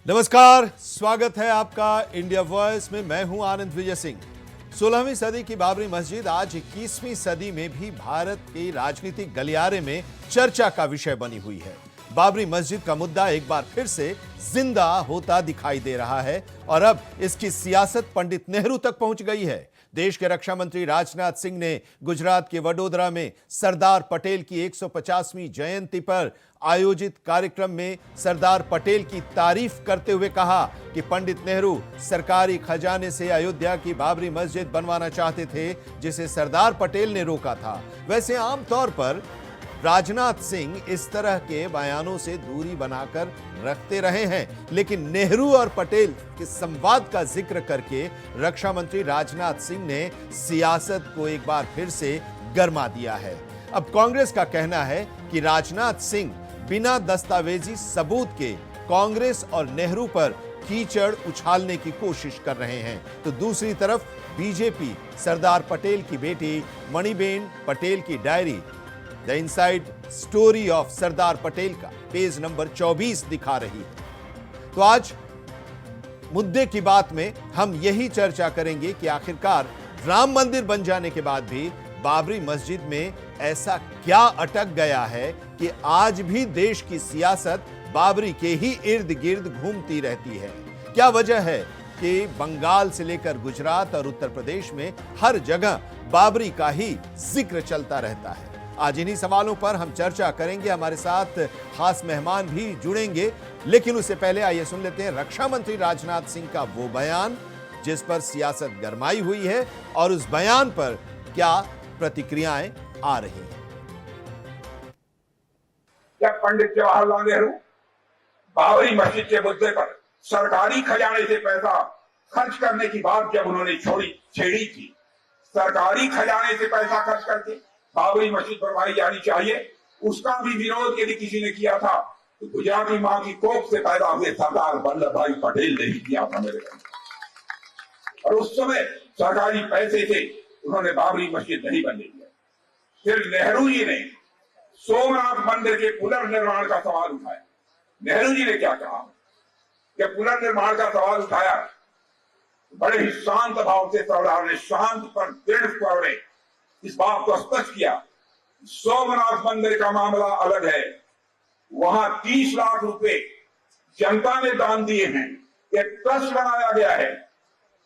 नमस्कार, स्वागत है आपका इंडिया वॉइस में। मैं हूं आनंद विजय सिंह। 16वीं सदी की बाबरी मस्जिद आज 21वीं सदी में भी भारत के राजनीतिक गलियारे में चर्चा का विषय बनी हुई है। बाबरी मस्जिद का मुद्दा एक बार फिर से जिंदा होता दिखाई दे रहा है और अब इसकी सियासत पंडित नेहरू तक पहुंच गई है। देश के रक्षा मंत्री राजनाथ सिंह ने गुजरात के वडोदरा में सरदार पटेल की 150वीं जयंती पर आयोजित कार्यक्रम में सरदार पटेल की तारीफ करते हुए कहा कि पंडित नेहरू सरकारी खजाने से अयोध्या की बाबरी मस्जिद बनवाना चाहते थे, जिसे सरदार पटेल ने रोका था। वैसे आमतौर पर राजनाथ सिंह इस तरह के बयानों से दूरी बनाकर रखते रहे हैं, लेकिन नेहरू और पटेल के संवाद का जिक्र करके रक्षा मंत्री राजनाथ सिंह ने सियासत को एक बार फिर से गरमा दिया है। अब कांग्रेस का कहना है कि राजनाथ सिंह बिना दस्तावेजी सबूत के कांग्रेस और नेहरू पर कीचड़ उछालने की कोशिश कर रहे हैं, तो दूसरी तरफ बीजेपी सरदार पटेल की बेटी मणिबेन पटेल की diary the inside story of Sardar Patel का पेज नंबर 24 दिखा रही है। तो आज मुद्दे की बात में हम यही चर्चा करेंगे कि आखिरकार राम मंदिर बन जाने के बाद भी बाबरी मस्जिद में ऐसा क्या अटक गया है कि आज भी देश की सियासत बाबरी के ही इर्द गिर्द घूमती रहती है। क्या वजह है कि बंगाल से लेकर गुजरात और उत्तर प्रदेश में हर जगह बाबरी का ही जिक्र चलता रहता है। आज इन्हीं सवालों पर हम चर्चा करेंगे। हमारे साथ खास मेहमान भी जुड़ेंगे, लेकिन उससे पहले आइए सुन लेते हैं रक्षा मंत्री राजनाथ सिंह का वो बयान जिस पर सियासत गरमाई हुई है और उस बयान पर क्या प्रतिक्रियाएं आ रही हैं। क्या पंडित जवाहरलाल नेहरू बाबरी मस्जिद के मुद्दे पर सरकारी खजाने से पैसा खर्च करने की बात जब उन्होंने छेड़ी थी, सरकारी खजाने से पैसा खर्च करके बाबरी मस्जिद बनवाई जानी चाहिए, उसका भी विरोध यदि किसी ने किया था तो गुजराती मां की कोख से पैदा हुए सरदार वल्लभ भाई पटेल ने ही किया था मेरे घर। और उस समय सरकारी पैसे से उन्होंने बाबरी मस्जिद नहीं बनने दिया। फिर नेहरू जी ने सोमनाथ मंदिर के पुनर्निर्माण का सवाल उठाया। नेहरू जी ने क्या कहा कि पुनर्निर्माण का सवाल उठाया, बड़े ही शांत भाव से सरदार ने शांत पर दृढ़ स्वर में इस बात को स्पष्ट किया, सोमनाथ मंदिर का मामला अलग है, वहां 30 लाख रुपए जनता ने दान दिए हैं, एक ट्रस्ट बनाया गया है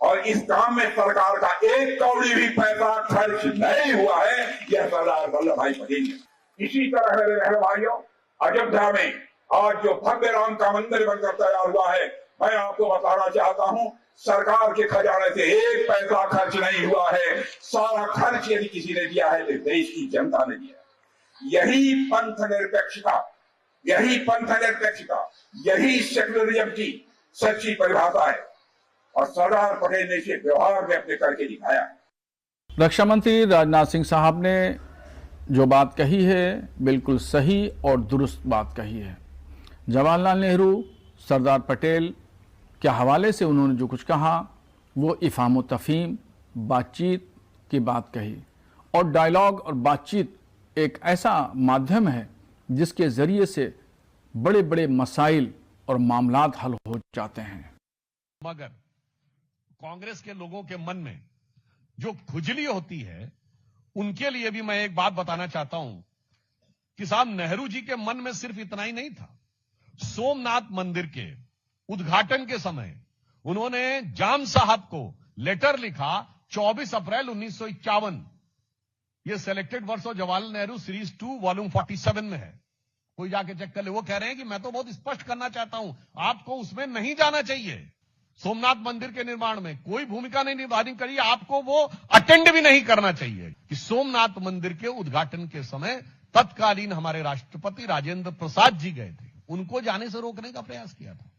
और इस काम में सरकार का एक कौड़ी भी पैसा खर्च नहीं हुआ है। यह सरदार वल्लभ भाई पटेल ने। इसी तरह मेरे बहन भाइयों, अयोध्या में आज जो भव्य राम का मंदिर बनकर तैयार हुआ है, मैं आपको बताना चाहता हूं, सरकार के खजाने से एक पैसा खर्च नहीं हुआ है। सारा खर्च यदि किसी ने दिया है तो देश की जनता ने दिया। यही पंथ निरपेक्षता, यही सेक्युलरिज्म की सच्ची परिभाषा है और सरदार पटेल ने इसे व्यवहार में अपने करके दिखाया। रक्षा मंत्री राजनाथ सिंह साहब ने जो बात कही है बिल्कुल सही और दुरुस्त बात कही है। जवाहरलाल नेहरू, सरदार पटेल के हवाले से उन्होंने जो कुछ कहा वो इफ़ाम व तफ़हीम, बातचीत की बात कही। और डायलॉग और बातचीत एक ऐसा माध्यम है जिसके ज़रिए से बड़े बड़े मसाइल और मामलात हल हो जाते हैं। मगर कांग्रेस के लोगों के मन में जो खुजली होती है, उनके लिए भी मैं एक बात बताना चाहता हूं कि साहब नेहरू जी के मन में सिर्फ इतना ही नहीं था। सोमनाथ मंदिर के उद्घाटन के समय उन्होंने जाम साहब को लेटर लिखा 24 अप्रैल 1951। यह selected works of Jawaharlal Nehru series 2 volume 47 में है, कोई जाके चेक कर ले। वो कह रहे हैं कि मैं तो बहुत स्पष्ट करना चाहता हूं, आपको उसमें नहीं जाना चाहिए। सोमनाथ मंदिर के निर्माण में कोई भूमिका नहीं निभानी करिए, आपको वो अटेंड भी नहीं करना चाहिए। कि सोमनाथ मंदिर के उद्घाटन के समय तत्कालीन हमारे राष्ट्रपति राजेंद्र प्रसाद जी गए थे, उनको जाने से रोकने का प्रयास किया था।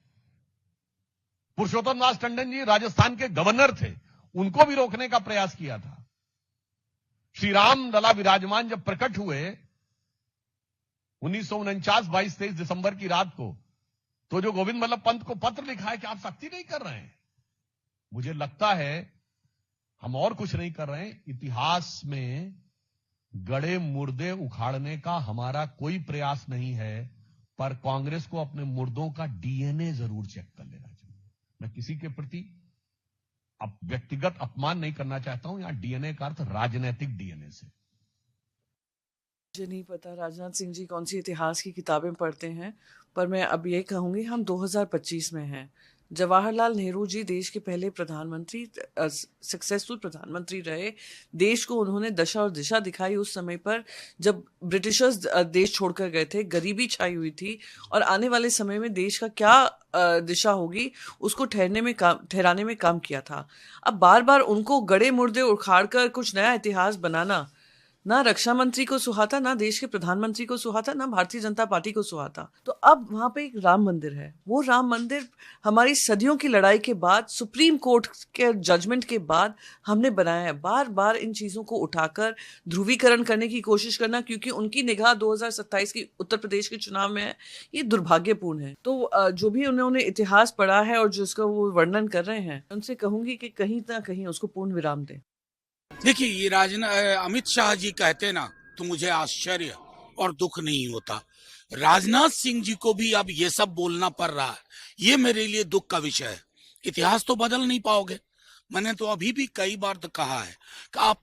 पुरुषोत्तम दास टंडन जी राजस्थान के गवर्नर थे, उनको भी रोकने का प्रयास किया था। श्री राम लला विराजमान जब प्रकट हुए 1949 22-23 दिसंबर की रात को, तो जो गोविंद वल्लभ पंत को पत्र लिखा है कि आप सख्ती नहीं कर रहे हैं, मुझे लगता है हम और कुछ नहीं कर रहे हैं। इतिहास में गड़े मुर्दे उखाड़ने का हमारा कोई प्रयास नहीं है, पर कांग्रेस को अपने मुर्दों का डीएनए जरूर चेक कर लेना। मैं किसी के प्रति अब व्यक्तिगत अपमान नहीं करना चाहता हूं। यहां डीएनए का अर्थ राजनैतिक डीएनए से। मुझे नहीं पता राजनाथ सिंह जी कौन सी इतिहास की किताबें पढ़ते हैं, पर मैं अब ये कहूंगी हम 2025 में हैं। जवाहरलाल नेहरू जी देश के पहले प्रधानमंत्री, सक्सेसफुल प्रधानमंत्री रहे। देश को उन्होंने दशा और दिशा दिखाई उस समय पर जब ब्रिटिशर्स देश छोड़कर गए थे, गरीबी छाई हुई थी, और आने वाले समय में देश का क्या दिशा होगी उसको ठहराने में काम किया था। अब बार बार उनको गड़े मुर्दे उखाड़ कर कुछ नया इतिहास बनाना ना रक्षा मंत्री को सुहाता, ना देश के प्रधानमंत्री को सुहाता, ना भारतीय जनता पार्टी को सुहाता। तो अब वहां पे एक राम मंदिर है। वो राम मंदिर हमारी सदियों की लड़ाई के बाद, सुप्रीम कोर्ट के जजमेंट के बाद हमने बनाया है। बार बार इन चीजों को उठाकर ध्रुवीकरण करने की कोशिश करना, क्योंकि उनकी निगाह 2027 की उत्तर प्रदेश के चुनाव में है, ये दुर्भाग्यपूर्ण है। तो जो भी उन्होंने इतिहास पढ़ा है और जिसका वो वर्णन कर रहे हैं, उनसे कहूंगी कि कहीं ना कहीं उसको पूर्ण विराम दें। देखिए, ये अमित शाह जी कहते ना तो मुझे आश्चर्य और दुख नहीं होता। राजनाथ सिंह जी को भी अब ये सब बोलना पड़ रहा है, ये मेरे लिए दुख का विषय है। इतिहास तो बदल नहीं पाओगे। मैंने तो अभी भी कई बार तो कहा है कि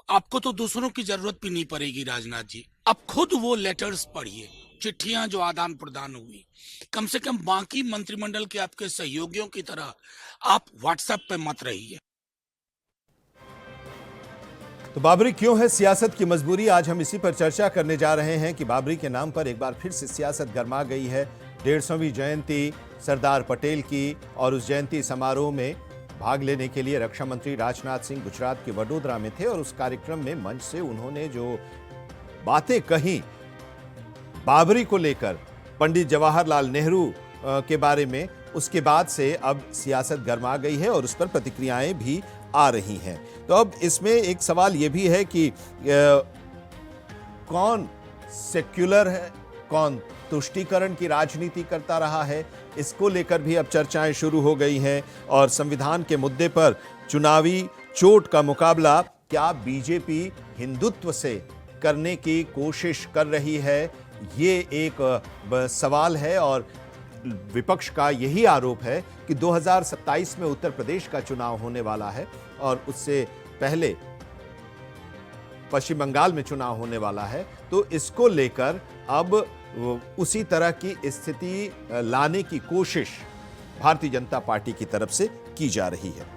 आपको तो दूसरों की जरूरत भी नहीं पड़ेगी राजनाथ जी। अब खुद वो लेटर्स पढ़िए, चिट्ठियां जो आदान प्रदान हुई। कम से कम बाकी मंत्रिमंडल के आपके सहयोगियों की तरह आप व्हाट्सएप पे मत रहिए। तो बाबरी क्यों है सियासत की मजबूरी, आज हम इसी पर चर्चा करने जा रहे हैं कि बाबरी के नाम पर एक बार फिर से सियासत गर्मा गई है। 150वीं जयंती सरदार पटेल की, और उस जयंती समारोह में भाग लेने के लिए रक्षा मंत्री राजनाथ सिंह गुजरात के वडोदरा में थे, और उस कार्यक्रम में मंच से उन्होंने जो बातें कही बाबरी को लेकर, पंडित जवाहरलाल नेहरू के बारे में, उसके बाद से अब सियासत गर्मा गई है और उस पर प्रतिक्रियाएं भी आ रही हैं। तो अब इसमें एक सवाल यह भी है कि कौन सेक्युलर है, कौन तुष्टीकरण की राजनीति करता रहा है, इसको लेकर भी अब चर्चाएं शुरू हो गई हैं। और संविधान के मुद्दे पर चुनावी चोट का मुकाबला क्या बीजेपी हिंदुत्व से करने की कोशिश कर रही है, ये एक सवाल है। और विपक्ष का यही आरोप है कि 2027 में उत्तर प्रदेश का चुनाव होने वाला है, और उससे पहले पश्चिम बंगाल में चुनाव होने वाला है। तो इसको लेकर अब उसी तरह की स्थिति लाने की कोशिश भारतीय जनता पार्टी की तरफ से की जा रही है।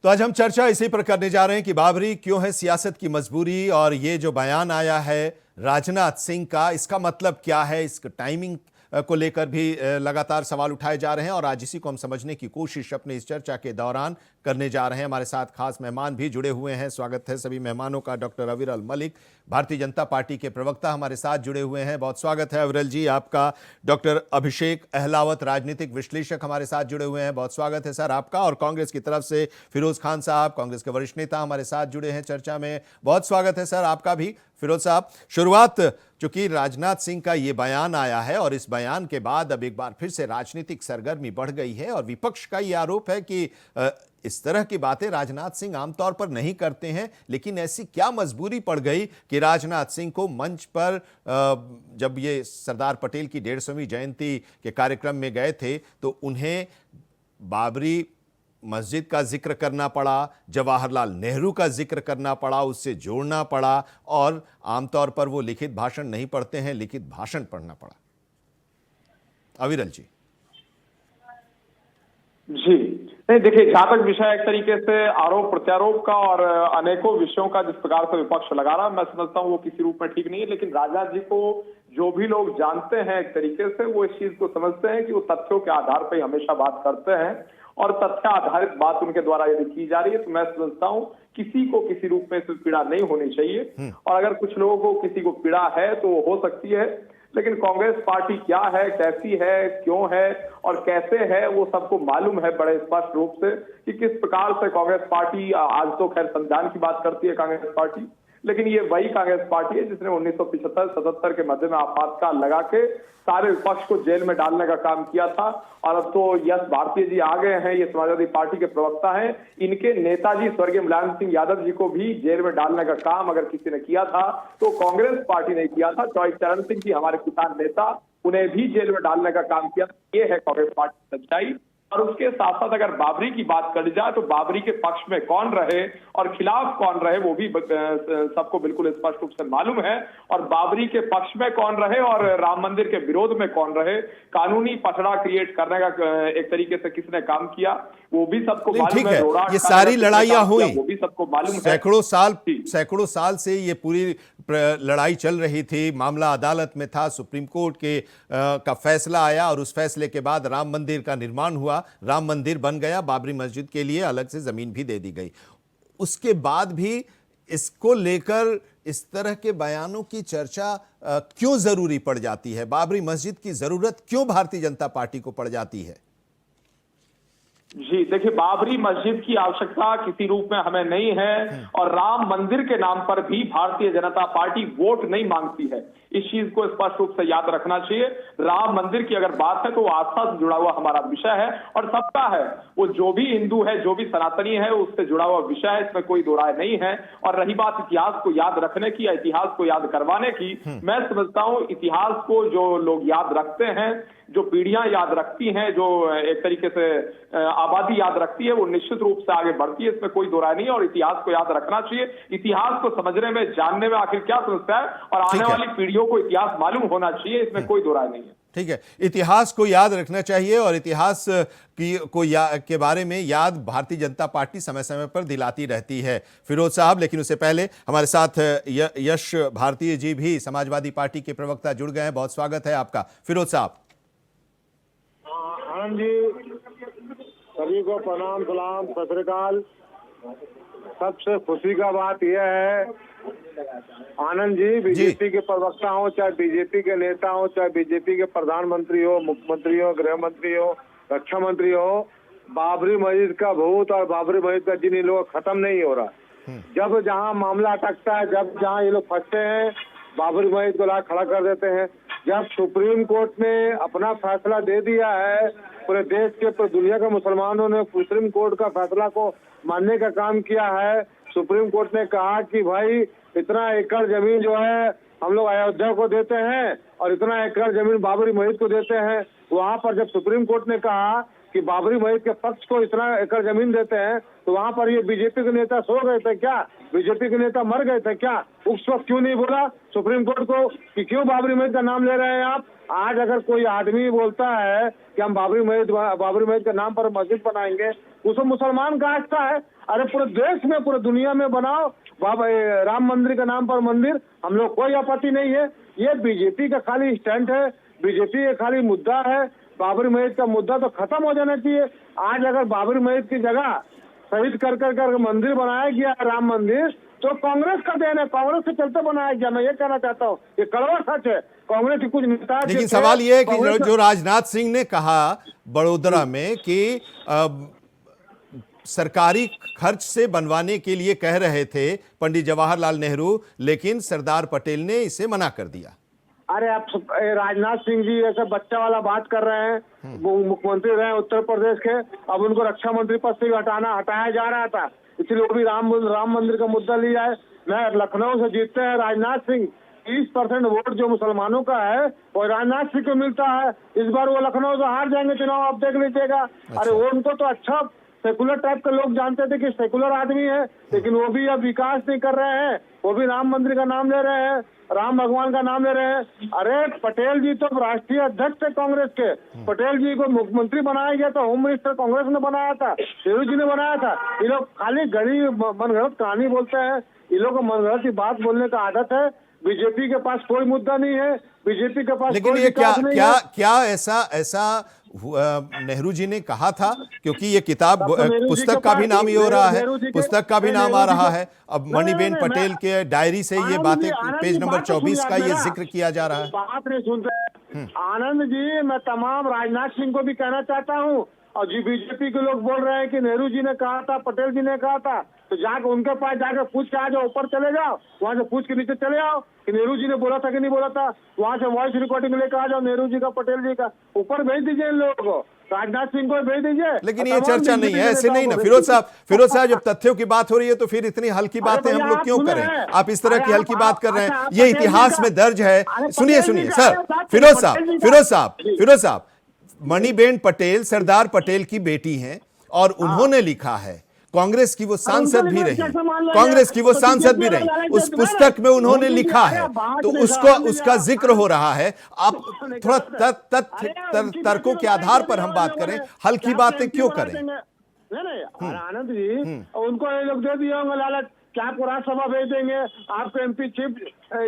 तो आज हम चर्चा इसी पर करने जा रहे हैं कि बाबरी क्यों है सियासत की मजबूरी, और ये जो बयान आया है राजनाथ सिंह का, इसका मतलब क्या है, इसका टाइमिंग को लेकर भी लगातार सवाल उठाए जा रहे हैं। और आज इसी को हम समझने की कोशिश अपने इस चर्चा के दौरान करने जा रहे हैं। हमारे साथ खास मेहमान भी जुड़े हुए हैं। स्वागत है सभी मेहमानों का। डॉक्टर अविरल मलिक, भारतीय जनता पार्टी के प्रवक्ता, हमारे साथ जुड़े हुए हैं। बहुत स्वागत है अविरल जी आपका। डॉक्टर अभिषेक अहलावत, राजनीतिक विश्लेषक, हमारे साथ जुड़े हुए हैं। बहुत स्वागत है सर आपका। और कांग्रेस की तरफ से फिरोज खान साहब, कांग्रेस के वरिष्ठ नेता, हमारे साथ जुड़े हैं चर्चा में। बहुत स्वागत है सर आपका भी फिरोज साहब। शुरुआत चूंकि राजनाथ सिंह का ये बयान आया है, और इस बयान के बाद अब एक बार फिर से राजनीतिक सरगर्मी बढ़ गई है, और विपक्ष का ये आरोप है कि इस तरह की बातें राजनाथ सिंह आमतौर पर नहीं करते हैं, लेकिन ऐसी क्या मजबूरी पड़ गई कि राजनाथ सिंह को मंच पर जब ये सरदार पटेल की 150वीं जयंती के कार्यक्रम में गए थे, तो उन्हें बाबरी मस्जिद का जिक्र करना पड़ा, जवाहरलाल नेहरू का जिक्र करना पड़ा, उससे जोड़ना पड़ा, और आमतौर पर वो लिखित भाषण नहीं पढ़ते हैं, लिखित भाषण पढ़ना पड़ा। अविरल जी। जी नहीं, देखिए, जहां तक विषय एक तरीके से आरोप प्रत्यारोप का और अनेकों विषयों का जिस प्रकार से विपक्ष लगा रहा है, मैं समझता हूं वो किसी रूप में ठीक नहीं है। लेकिन राजनाथ जी को जो भी लोग जानते हैं एक तरीके से, वो इस चीज को समझते हैं कि वो तथ्यों के आधार पर हमेशा बात करते हैं, और तथ्य आधारित बात उनके द्वारा यदि की जा रही है, तो मैं समझता हूं किसी को किसी रूप में इसमें पीड़ा नहीं होनी चाहिए। और अगर कुछ लोगों को किसी को पीड़ा है तो हो सकती है, लेकिन कांग्रेस पार्टी क्या है, कैसी है, क्यों है और कैसे है, वो सबको मालूम है बड़े स्पष्ट रूप से कि किस प्रकार से कांग्रेस पार्टी, आज तो खैर संविधान की बात करती है कांग्रेस पार्टी, लेकिन ये वही कांग्रेस पार्टी है जिसने 1975-77 के मध्य में आपातकाल लगा के सारे विपक्ष को जेल में डालने का काम किया था। और अब तो यश भारतीय जी आ गए हैं, ये समाजवादी पार्टी के प्रवक्ता हैं। इनके नेताजी स्वर्गीय मुलायम सिंह यादव जी को भी जेल में डालने का काम अगर किसी ने किया था तो कांग्रेस पार्टी ने किया था। चौधरी चरण सिंह जी हमारे किसान नेता, उन्हें भी जेल में डालने का काम किया। ये है कांग्रेस पार्टी की सच्चाई। और उसके साथ साथ अगर बाबरी की बात कर जाए तो बाबरी के पक्ष में कौन रहे और खिलाफ कौन रहे वो भी सबको बिल्कुल स्पष्ट रूप से मालूम है। और बाबरी के पक्ष में कौन रहे और राम मंदिर के विरोध में कौन रहे, कानूनी पसड़ा क्रिएट करने का एक तरीके से किसने काम किया वो भी सबको मालूम है। ये सारी लड़ाइयां हुई, वो भी सबको मालूम है। सैकड़ों साल से ये पूरी लड़ाई चल रही थी। मामला अदालत में था, सुप्रीम कोर्ट का फैसला आया और उस फैसले के बाद राम मंदिर का निर्माण हुआ, राम मंदिर बन गया, बाबरी मस्जिद के लिए अलग से जमीन भी दे दी गई। उसके बाद भी इसको लेकर इस तरह के बयानों की चर्चा क्यों जरूरी पड़ जाती है? बाबरी मस्जिद की जरूरत क्यों भारतीय जनता पार्टी को पड़ जाती है? जी देखिए, बाबरी मस्जिद की आवश्यकता किसी रूप में हमें नहीं है और राम मंदिर के नाम पर भी भारतीय जनता पार्टी वोट नहीं मांगती है। इस चीज को स्पष्ट रूप से याद रखना चाहिए। राम मंदिर की अगर बात है तो आस्था से जुड़ा हुआ हमारा विषय है और सबका है, वो जो भी हिंदू है, जो भी सनातनी है, उससे जुड़ा हुआ विषय है, इसमें कोई दो राय नहीं है। और रही बात इतिहास को याद रखने की या इतिहास को याद करवाने की, मैं समझता हूं इतिहास को जो लोग याद रखते हैं, जो पीढ़ियां याद रखती हैं, जो एक तरीके से आबादी याद रखती है, वो निश्चित रूप से आगे बढ़ती है, इसमें कोई दो राय नहीं है। और इतिहास को याद रखना चाहिए। इतिहास को समझने में, जानने में आखिर क्या समस्या है और आने वाली पीढ़ियों को इतिहास मालूम होना चाहिए, इसमें कोई दो राय नहीं है। ठीक है, इतिहास को याद रखना चाहिए और इतिहास के बारे में याद भारतीय जनता पार्टी समय समय पर दिलाती रहती है। फिरोज साहब, लेकिन उससे पहले हमारे साथ यश भारतीय जी भी समाजवादी पार्टी के प्रवक्ता जुड़ गए हैं। बहुत स्वागत है आपका फिरोज साहब। आनंद जी, सभी को प्रणाम, सलाम, सत श्री अकाल। सबसे खुशी का बात यह है आनंद जी, बीजेपी के प्रवक्ता हो, चाहे बीजेपी के नेता हो, चाहे बीजेपी के प्रधानमंत्री हो, मुख्यमंत्री हो, गृह मंत्री हो, रक्षा मंत्री हो, बाबरी मस्जिद का भूत और बाबरी मस्जिद का जिन लोग खत्म नहीं हो रहा। जब जहां मामला अटकता है, जब जहां ये लोग फंसते हैं, बाबरी मस्जिद को ला खड़ा कर देते हैं। जब सुप्रीम कोर्ट ने अपना फैसला दे दिया है, पूरे देश के, पूरी दुनिया के मुसलमानों ने सुप्रीम कोर्ट का फैसला को मानने का काम किया है। सुप्रीम कोर्ट ने कहा कि भाई इतना एकड़ जमीन जो है हम लोग अयोध्या को देते हैं और इतना एकड़ जमीन बाबरी मस्जिद को देते हैं। वहां पर जब सुप्रीम कोर्ट ने कहा कि बाबरी मस्जिद के पक्ष को इतना एकड़ जमीन देते हैं तो वहां पर ये बीजेपी के नेता सो गए थे क्या? बीजेपी के नेता मर गए थे क्या? उस वक्त क्यों नहीं बोला सुप्रीम कोर्ट को कि क्यों बाबरी मस्जिद का नाम ले रहे हैं आप? आज अगर कोई आदमी बोलता है कि हम बाबरी मस्जिद के नाम पर मस्जिद बनाएंगे, उसको मुसलमान का आस्था है। अरे पूरे देश में, पूरे दुनिया में बनाओ राम मंदिर के नाम पर मंदिर, हम लोग कोई आपत्ति नहीं है। ये बीजेपी का खाली स्टैंड है, बीजेपी का खाली मुद्दा है। बाबरी मस्जिद का मुद्दा तो खत्म हो जाना चाहिए। आज अगर बाबरी मस्जिद की जगह शहीद कर मंदिर बनाया गया राम मंदिर, तो कांग्रेस का देन है, कांग्रेस के चलते बनाया गया। मैं ये कहना चाहता हूँ, ये कड़वा सच है। कांग्रेस के कुछ नेता, लेकिन सवाल ये है कि जो राजनाथ सिंह ने कहा बड़ोदरा में कि सरकारी खर्च से बनवाने के लिए कह रहे थे पंडित जवाहरलाल नेहरू, लेकिन सरदार पटेल ने इसे मना कर दिया। अरे आप राजनाथ सिंह जी ऐसा बच्चा वाला बात कर रहे हैं। वो मुख्यमंत्री रहे उत्तर प्रदेश के, अब उनको रक्षा मंत्री पद से हटाया जा रहा था, इसलिए वो भी राम मंदिर का मुद्दा लिया है। मैं लखनऊ से जीतते हैं राजनाथ सिंह, 30% वोट जो मुसलमानों का है वो राजनाथ सिंह को मिलता है। इस बार वो लखनऊ से हार जाएंगे चुनाव, आप देख लीजिएगा। अरे वो उनको तो अच्छा सेकुलर टाइप के लोग जानते थे कि सेकुलर आदमी है, लेकिन वो भी अब विकास नहीं कर रहे हैं। वो भी राम मंदिर का नाम ले रहे हैं, राम भगवान का नाम ले रहे हैं। अरे पटेल जी तो राष्ट्रीय अध्यक्ष थे कांग्रेस के, पटेल जी को मुख्यमंत्री बनाया गया था, होम मिनिस्टर कांग्रेस ने बनाया था, नेहरू जी ने बनाया था। ये लोग खाली गड़ी मनगढ़ंत कहानी बोलते हैं, ये लोग को मनगढ़ंत की बात बोलने का आदत है। बीजेपी के पास कोई मुद्दा नहीं है, बीजेपी के पास लेकिन ये क्या ऐसा नेहरू जी ने कहा था? क्योंकि ये किताब, पुस्तक का भी नाम ये हो रहा है, पुस्तक का भी नाम आ रहा है। अब मणिबेन पटेल के डायरी से ये बातें, पेज नंबर 24 का ये जिक्र किया जा रहा है। बात नहीं सुनते आनंद जी। मैं तमाम राजनाथ सिंह को भी कहना चाहता हूँ, और जी बीजेपी के लोग बोल रहे हैं कि नेहरू जी ने कहा था, पटेल जी ने कहा था, तो जाके उनके पास जाके पूछ के आ जाओ, ऊपर चले जाओ, वहां से पूछ के नीचे चले आओ कि नेहरू जी ने बोला था कि नहीं बोला था। वहां से वॉइस रिकॉर्डिंग लेकर आ जाओ नेहरू जी का, पटेल जी का, ऊपर भेज दीजिए इन लोगों को, राजनाथ सिंह को भेज दीजिए। लेकिन ये चर्चा नहीं है, ऐसे नहीं ना फिरोज साहब, जब तत्यों की बात हो रही है तो फिर इतनी हल्की बातें हम लोग क्यों करें? आप इस तरह की हल्की बात कर रहे हैं, ये इतिहास में दर्ज है। सुनिए सर, फिरोज साहब, मणिबेन पटेल सरदार पटेल की बेटी हैं और उन्होंने लिखा है, कांग्रेस की वो सांसद भी रही, उस पुस्तक में उन्होंने लिखा है, तो उसका जिक्र हो रहा है। आप थोड़ा तर्कों के आधार पर हम बात करें, हल्की बातें क्यों करें? नहीं आनंद जी, उनको ये लोग दे दिए होंगे लालच कि आपको राज्यसभा भेज देंगे, आपको एमपी चीफ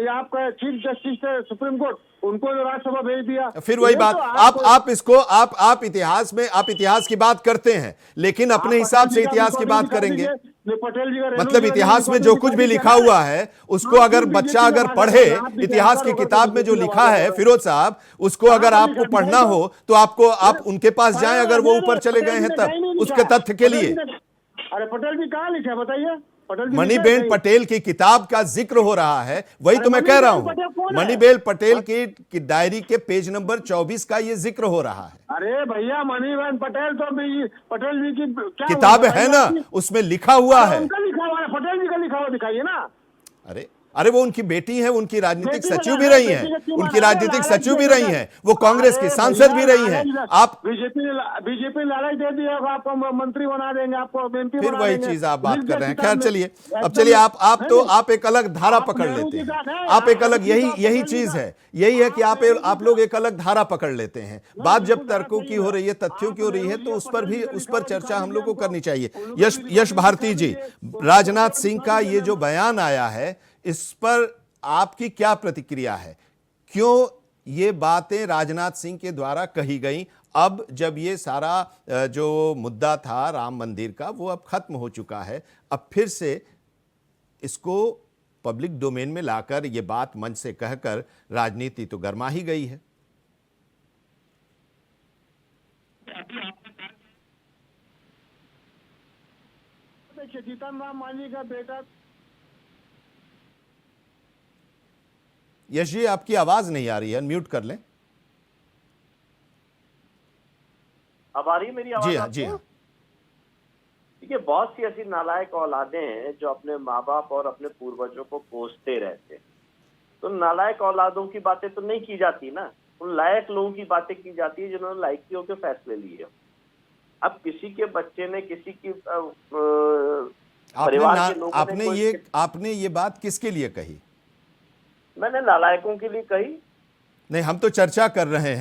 या आपका चीफ जस्टिस है सुप्रीम कोर्ट, उनको राज्यसभा भेज दिया। फिर वही बात, आप इतिहास की बात करते हैं, लेकिन अपने हिसाब से इतिहास की बात करेंगे। पटेल जी का मतलब इतिहास में जो कुछ भी लिखा हुआ है उसको अगर बच्चा पढ़े, इतिहास की किताब में जो लिखा है फिरोज साहब, उसको अगर आपको पढ़ना हो तो आप उनके पास जाएं, अगर वो ऊपर चले गए हैं तब, उसके तथ्य के लिए। अरे पटेल जी कहाँ लिखे बताइए? मणिबेन पटेल की किताब का जिक्र हो रहा है, वही तो मैं कह रहा हूं। मणिबेन पटेल की डायरी के पेज नंबर 24 का ये जिक्र हो रहा है। अरे भैया, मणिबेन पटेल तो पटेल जी की क्या किताब है ना, उसमें लिखा हुआ है। उनका लिखा हुआ है, पटेल जी का लिखा हुआ दिखाइए ना। अरे वो उनकी बेटी है, उनकी राजनीतिक सचिव भी रही हैं, वो कांग्रेस की सांसद भी रही हैं। आप बीजेपी लालच दे दिया, आपको मंत्री बना देंगे, आपको एमपी फिर वही चीज आप बात कर रहे हैं। खैर चलिए, अब चलिए आप एक अलग धारा पकड़ लेते हैं, आप एक अलग, यही चीज है, यही है कि आप लोग एक अलग धारा पकड़ लेते हैं। बात जब तर्कों की हो रही है, तथ्यों की हो रही है, तो उस पर चर्चा हम लोग को करनी चाहिए। यश भारती जी, राजनाथ सिंह का ये जो बयान आया है, इस पर आपकी क्या प्रतिक्रिया है? क्यों ये बातें राजनाथ सिंह के द्वारा कही गई? अब जब ये सारा जो मुद्दा था राम मंदिर का, वो अब खत्म हो चुका है, अब फिर से इसको पब्लिक डोमेन में लाकर ये बात मंच से कहकर राजनीति तो गर्मा ही गई है। देखिए, जीतन राम मांझी का बेटा। यश जी, आपकी आवाज नहीं आ रही है, अनम्यूट कर लें। अब आ रही है मेरी आवाज? जी हाँ, जी हाँ। देखिए, बहुत सी ऐसी नालायक औलादें हैं जो अपने माँ बाप और अपने पूर्वजों को कोसते रहते। तो नालायक औलादों की बातें तो नहीं की जाती ना, उन लायक लोगों की बातें की जाती है जिन्होंने लायकियों के फैसले लिए। अब किसी के बच्चे ने, किसी की परिवार के लोगों ने, आपने ये बात किसके लिए कही? मैंने नालायकों के लिए कही। नहीं, हम तो चर्चा कर रहे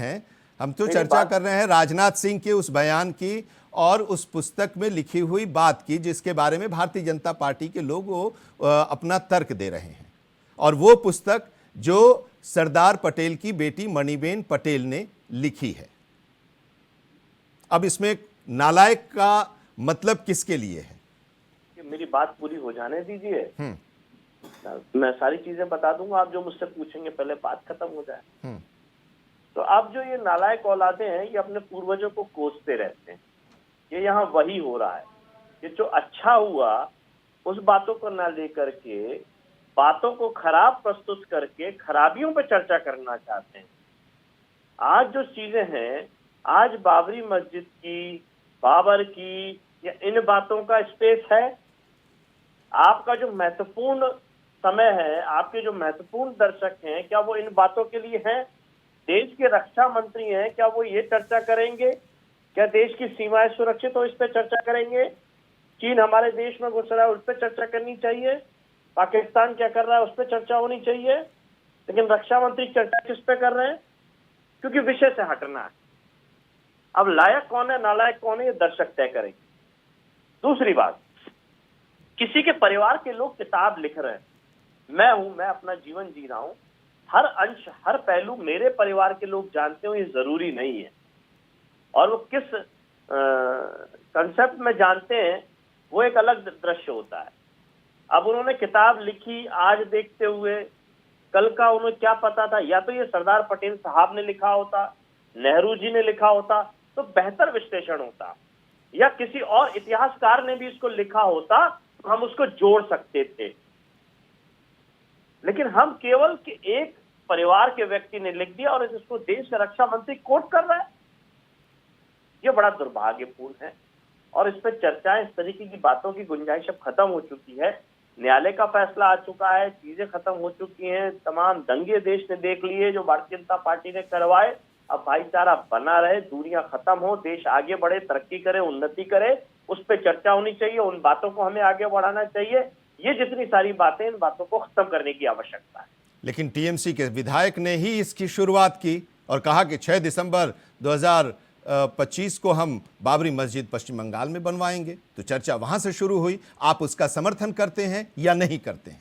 हैं, राजनाथ सिंह के उस बयान की और उस पुस्तक में लिखी हुई बात की, जिसके बारे में भारतीय जनता पार्टी के लोग अपना तर्क दे रहे हैं। और वो पुस्तक जो सरदार पटेल की बेटी मणिबेन पटेल ने लिखी है। अब इसमें नालायक का मतलब किसके लिए है? मेरी बात पूरी हो जाने दीजिए, मैं सारी चीजें बता दूंगा। आप जो मुझसे पूछेंगे पहले बात खत्म हो जाए। तो अब जो ये नालायक औलादे हैं, ये अपने पूर्वजों को कोसते रहते हैं। ये यहाँ वही हो रहा है, ये जो अच्छा हुआ उस बातों को न लेकर के, बातों को खराब प्रस्तुत करके खराबियों पर चर्चा करना चाहते हैं। आज जो चीजें हैं, आज बाबरी मस्जिद की, बाबर की, या इन बातों का स्पेस है। आपका जो महत्वपूर्ण समय है, आपके जो महत्वपूर्ण दर्शक हैं, क्या वो इन बातों के लिए हैं? देश के रक्षा मंत्री हैं, क्या वो ये चर्चा करेंगे? क्या देश की सीमाएं सुरक्षित हो, इस पर चर्चा करेंगे? चीन हमारे देश में घुस रहा है, उस पर चर्चा करनी चाहिए। पाकिस्तान क्या कर रहा है, उस पर चर्चा होनी चाहिए। लेकिन रक्षा मंत्री चर्चा किस पे कर रहे हैं? क्योंकि विषय से हटना है। अब लायक कौन है, नालायक कौन है, ये दर्शक तय करेंगे। दूसरी बात, किसी के परिवार के लोग किताब लिख रहे हैं, मैं अपना जीवन जी रहा हूं, हर अंश, हर पहलू मेरे परिवार के लोग जानते हो, ये जरूरी नहीं है। और वो किस कंसेप्ट में जानते हैं, वो एक अलग दृश्य होता है। अब उन्होंने किताब लिखी आज देखते हुए, कल का उन्हें क्या पता था? या तो ये सरदार पटेल साहब ने लिखा होता, नेहरू जी ने लिखा होता, तो बेहतर विश्लेषण होता, या किसी और इतिहासकार ने भी इसको लिखा होता तो हम उसको जोड़ सकते थे। लेकिन हम केवल कि एक परिवार के व्यक्ति ने लिख दिया और इसको देश का रक्षा मंत्री कोट कर रहा है, ये बड़ा दुर्भाग्यपूर्ण है। और इस पर चर्चाएं, इस तरीके की बातों की गुंजाइश अब खत्म हो चुकी है। न्यायालय का फैसला आ चुका है, चीजें खत्म हो चुकी हैं, तमाम दंगे देश ने देख लिए जो भारतीय जनता पार्टी ने करवाए। अब भाईचारा बना रहे, दूरियां खत्म हो, देश आगे बढ़े, तरक्की करे, उन्नति करे, उस पर चर्चा होनी चाहिए, उन बातों को हमें आगे बढ़ाना चाहिए। ये जितनी सारी बातें, इन बातों को खत्म करने की आवश्यकता है। लेकिन टीएमसी के विधायक ने ही इसकी शुरुआत की और कहा कि 6 दिसंबर 2025 को हम बाबरी मस्जिद पश्चिम बंगाल में बनवाएंगे। तो चर्चा वहां से शुरू हुई। आप उसका समर्थन करते हैं या नहीं करते हैं?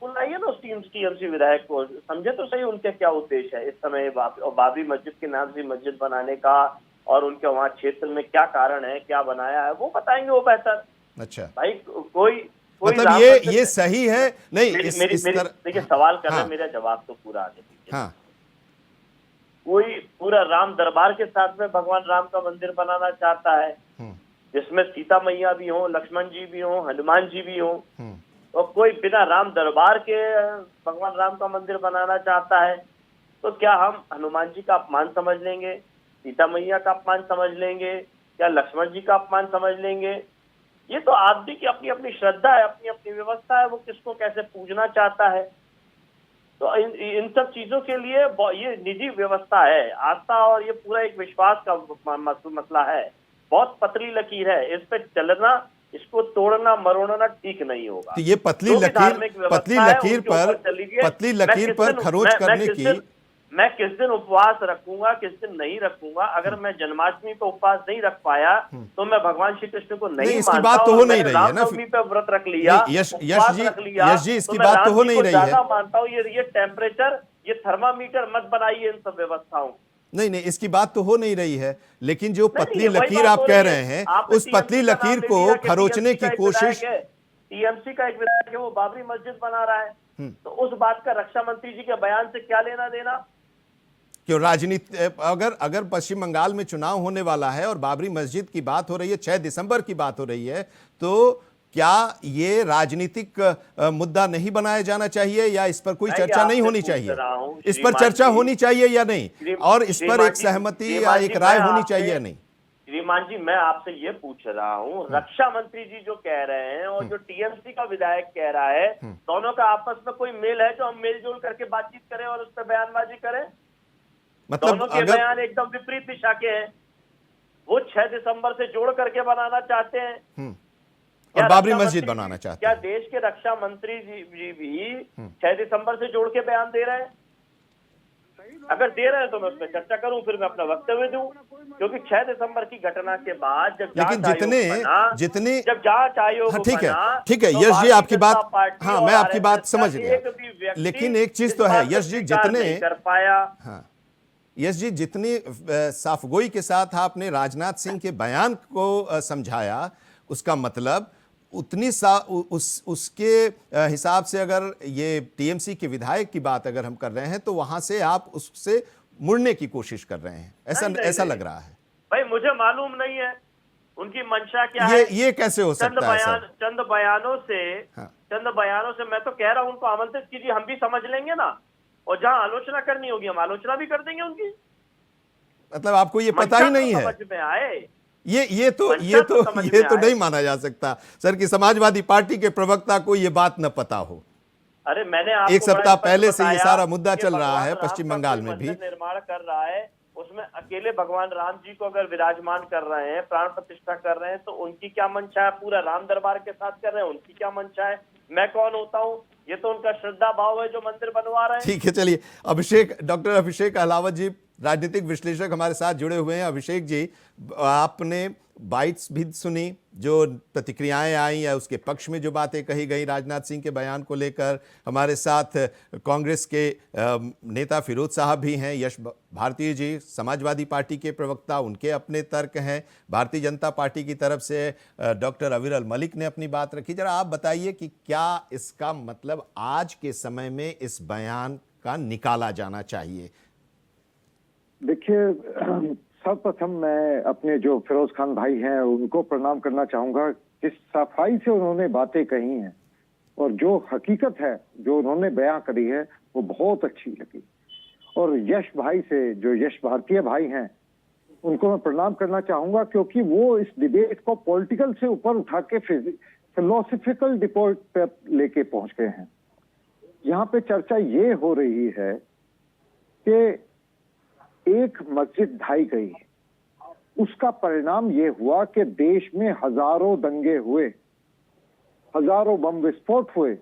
बुलाइए ना उस टीएमसी विधायक को, समझे तो सही उनके क्या उद्देश्य है इस समय बाबरी मस्जिद के नाम से मस्जिद बनाने का, और उनके वहाँ क्षेत्र में क्या कारण है, क्या बनाया है, वो बताएंगे वो बेहतर। अच्छा भाई कोई मतलब ये सही है नहीं? देखिए सवाल कर रहे हाँ, मेरा जवाब तो पूरा आने दीजिए। हाँ, कोई पूरा राम दरबार के साथ में भगवान राम का मंदिर बनाना चाहता है, जिसमें सीता मैया भी हो, लक्ष्मण जी भी हो, हनुमान जी भी हो, और कोई बिना राम दरबार के भगवान राम का मंदिर बनाना चाहता है, तो क्या हम हनुमान जी का अपमान समझ लेंगे, सीता मैया का अपमान समझ लेंगे, क्या लक्ष्मण जी का अपमान समझ लेंगे? ये तो आदमी की अपनी अपनी श्रद्धा है, अपनी अपनी व्यवस्था है, वो किसको कैसे पूजना चाहता है। तो इन सब चीजों के लिए ये निजी व्यवस्था है, आस्था, और ये पूरा एक विश्वास का मसला है, बहुत पतली लकीर है, इस पे चलना, इसको तोड़ना मरोड़ना ठीक नहीं होगा। तो ये पतली लकीर पर खरोच करने की, मैं किस दिन उपवास रखूंगा, किस दिन नहीं रखूंगा, अगर मैं जन्माष्टमी पे उपवास नहीं रख पाया तो मैं भगवान श्री कृष्ण को नहीं इसकी बात तो हो नहीं रही है ना। रामनवमी पे व्रत रख लिया, यश जी इसकी तो बात तो हो नहीं रही है। मानता हूँ ये टेम्परेचर, ये थर्मामीटर मत बनाइए इन सब व्यवस्थाओं। नहीं, इसकी बात तो हो नहीं रही है। लेकिन जो पतली लकीर आप कह रहे हैं, उस पतली लकीर को खरोचने की कोशिश, टीएमसी का एक विधायक है, वो बाबरी मस्जिद बना रहा है, तो उस बात का रक्षा मंत्री जी के बयान से क्या लेना देना? क्यों राजनीति, अगर पश्चिम बंगाल में चुनाव होने वाला है और बाबरी मस्जिद की बात हो रही है, 6 दिसंबर की बात हो रही है, तो क्या ये राजनीतिक मुद्दा नहीं बनाया जाना चाहिए, या इस पर कोई चर्चा नहीं होनी चाहिए? इस पर चर्चा होनी चाहिए या नहीं, और इस पर एक सहमति या एक राय होनी चाहिए या नहीं? श्रीमान जी, मैं आपसे ये पूछ रहा हूँ, रक्षा मंत्री जी जो कह रहे हैं और जो टीएमसी का विधायक कह रहा है, दोनों का आपस में कोई मेल है जो हम मेल जोल करके बातचीत करें और उस पर बयानबाजी करें? मतलब दोनों के बयान एकदम विपरीत दिशा के हैं। वो 6 दिसंबर से जोड़ करके बनाना चाहते हैं और बाबरी मस्जिद बनाना चाहते क्या हैं। देश के रक्षा मंत्री जी भी 6 दिसंबर से जोड़ के बयान दे रहे हैं? अगर दे रहे हैं तो मैं उस पर चर्चा करूं, फिर मैं अपना वक्तव्य दूं, क्योंकि 6 दिसंबर की घटना के बाद जब जब जांच आयोग ठीक है यश जी, आपकी बात, हाँ मैं आपकी बात समझ गया। लेकिन एक चीज तो है यश जी, जितने कर पाया, हाँ यश जी, जितनी साफगोई के साथ आपने राजनाथ सिंह के बयान को समझाया, उसका मतलब उतनी उसके हिसाब से अगर ये टीएमसी के विधायक की बात अगर हम कर रहे हैं, तो वहां से आप उससे मुड़ने की कोशिश कर रहे हैं, ऐसा लग रहा है। भाई मुझे मालूम नहीं है उनकी मंशा क्या है। ये कैसे हो सकता है सर? चंद बयानों से मैं तो कह रहा हूं उनको आमंत्रित कीजिए, हम भी समझ लेंगे ना, और जहां आलोचना करनी होगी हम आलोचना भी कर देंगे उनकी। मतलब आपको ये पता ही नहीं है? समझ में आए ये तो नहीं माना जा सकता सर कि समाजवादी पार्टी के प्रवक्ता को ये बात न पता हो। अरे मैंने आपको एक सप्ताह पहले से ये सारा मुद्दा चल रहा है पश्चिम बंगाल में भी। निर्माण कर रहा है, उसमें अकेले भगवान राम जी को अगर विराजमान कर रहे हैं, प्राण प्रतिष्ठा कर रहे हैं, तो उनकी क्या मंशा है? पूरा राम दरबार के साथ कर रहे हैं, उनकी क्या मंशा है? मैं कौन होता हूँ? ये तो उनका श्रद्धा भाव है जो मंदिर बनवा रहे हैं। ठीक है, चलिए डॉक्टर अभिषेक अहलावत जी, राजनीतिक विश्लेषक हमारे साथ जुड़े हुए हैं। अभिषेक जी, आपने बाइट्स भी सुनी, जो प्रतिक्रियाएं आई या उसके पक्ष में जो बातें कही गई राजनाथ सिंह के बयान को लेकर। हमारे साथ कांग्रेस के नेता फिरोज साहब भी हैं, यश भारती जी समाजवादी पार्टी के प्रवक्ता, उनके अपने तर्क हैं। भारतीय जनता पार्टी की तरफ से डॉक्टर अविरल मलिक ने अपनी बात रखी। जरा आप बताइए कि क्या इसका मतलब आज के समय में इस बयान का निकाला जाना चाहिए? देखिए, सर्वप्रथम मैं अपने जो फिरोज खान भाई हैं उनको प्रणाम करना चाहूंगा। जिस सफाई से उन्होंने बातें कही हैं और जो हकीकत है जो उन्होंने बयां करी है वो बहुत अच्छी लगी। और यश भाई से, जो यश भारतीय भाई हैं, उनको मैं प्रणाम करना चाहूंगा क्योंकि वो इस डिबेट को पॉलिटिकल से ऊपर उठा के फिलोसफिकल डिबेट पे लेके पहुंच गए हैं। यहाँ पे चर्चा ये हो रही है कि एक मस्जिद ढाई गई, उसका परिणाम ये हुआ कि देश में हजारों दंगे हुए, हजारों बम विस्फोट हुए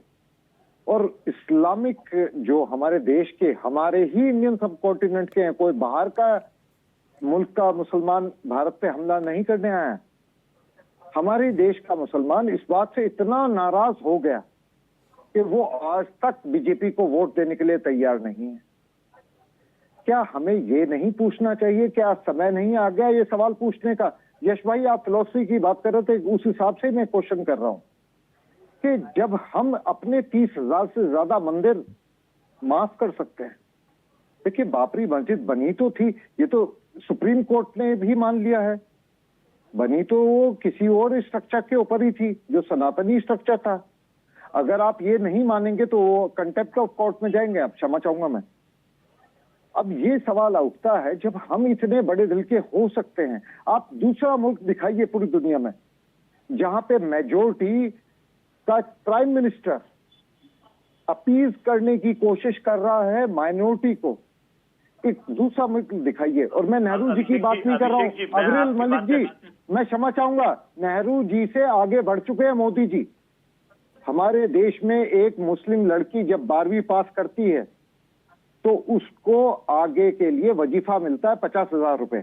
और इस्लामिक जो हमारे देश के, हमारे ही इंडियन सब कॉन्टिनेंट के हैं, कोई बाहर का मुल्क का मुसलमान भारत पे हमला नहीं करने आया है। हमारे देश का मुसलमान इस बात से इतना नाराज हो गया कि वो आज तक बीजेपी को वोट देने के लिए तैयार नहीं है। क्या हमें ये नहीं पूछना चाहिए, क्या समय नहीं आ गया ये सवाल पूछने का? यश भाई, आप फिलोसफी की बात कर रहे थे, उस हिसाब से मैं क्वेश्चन कर रहा हूं कि जब हम अपने 30,000 से ज्यादा मंदिर माफ कर सकते हैं। देखिए, बाबरी मस्जिद बनी तो थी, ये तो सुप्रीम कोर्ट ने भी मान लिया है, बनी तो वो किसी और स्ट्रक्चर के ऊपर ही थी जो सनातनी स्ट्रक्चर था। अगर आप ये नहीं मानेंगे तो वो कंटेम्प्ट ऑफ कोर्ट में जाएंगे। आप क्षमा चाहूंगा मैं। अब ये सवाल उठता है, जब हम इतने बड़े दिल के हो सकते हैं, आप दूसरा मुल्क दिखाइए पूरी दुनिया में जहां पे मेजोरिटी का प्राइम मिनिस्टर अपीज करने की कोशिश कर रहा है माइनॉरिटी को। एक दूसरा मुल्क दिखाइए। और मैं नेहरू जी की बात नहीं कर रहा हूँ, अग्रिल मलिक जी, मैं क्षमा चाहूंगा, नेहरू जी से आगे बढ़ चुके हैं मोदी जी। हमारे देश में एक मुस्लिम लड़की जब 12वीं पास करती है तो उसको आगे के लिए वजीफा मिलता है 50,000 रुपए।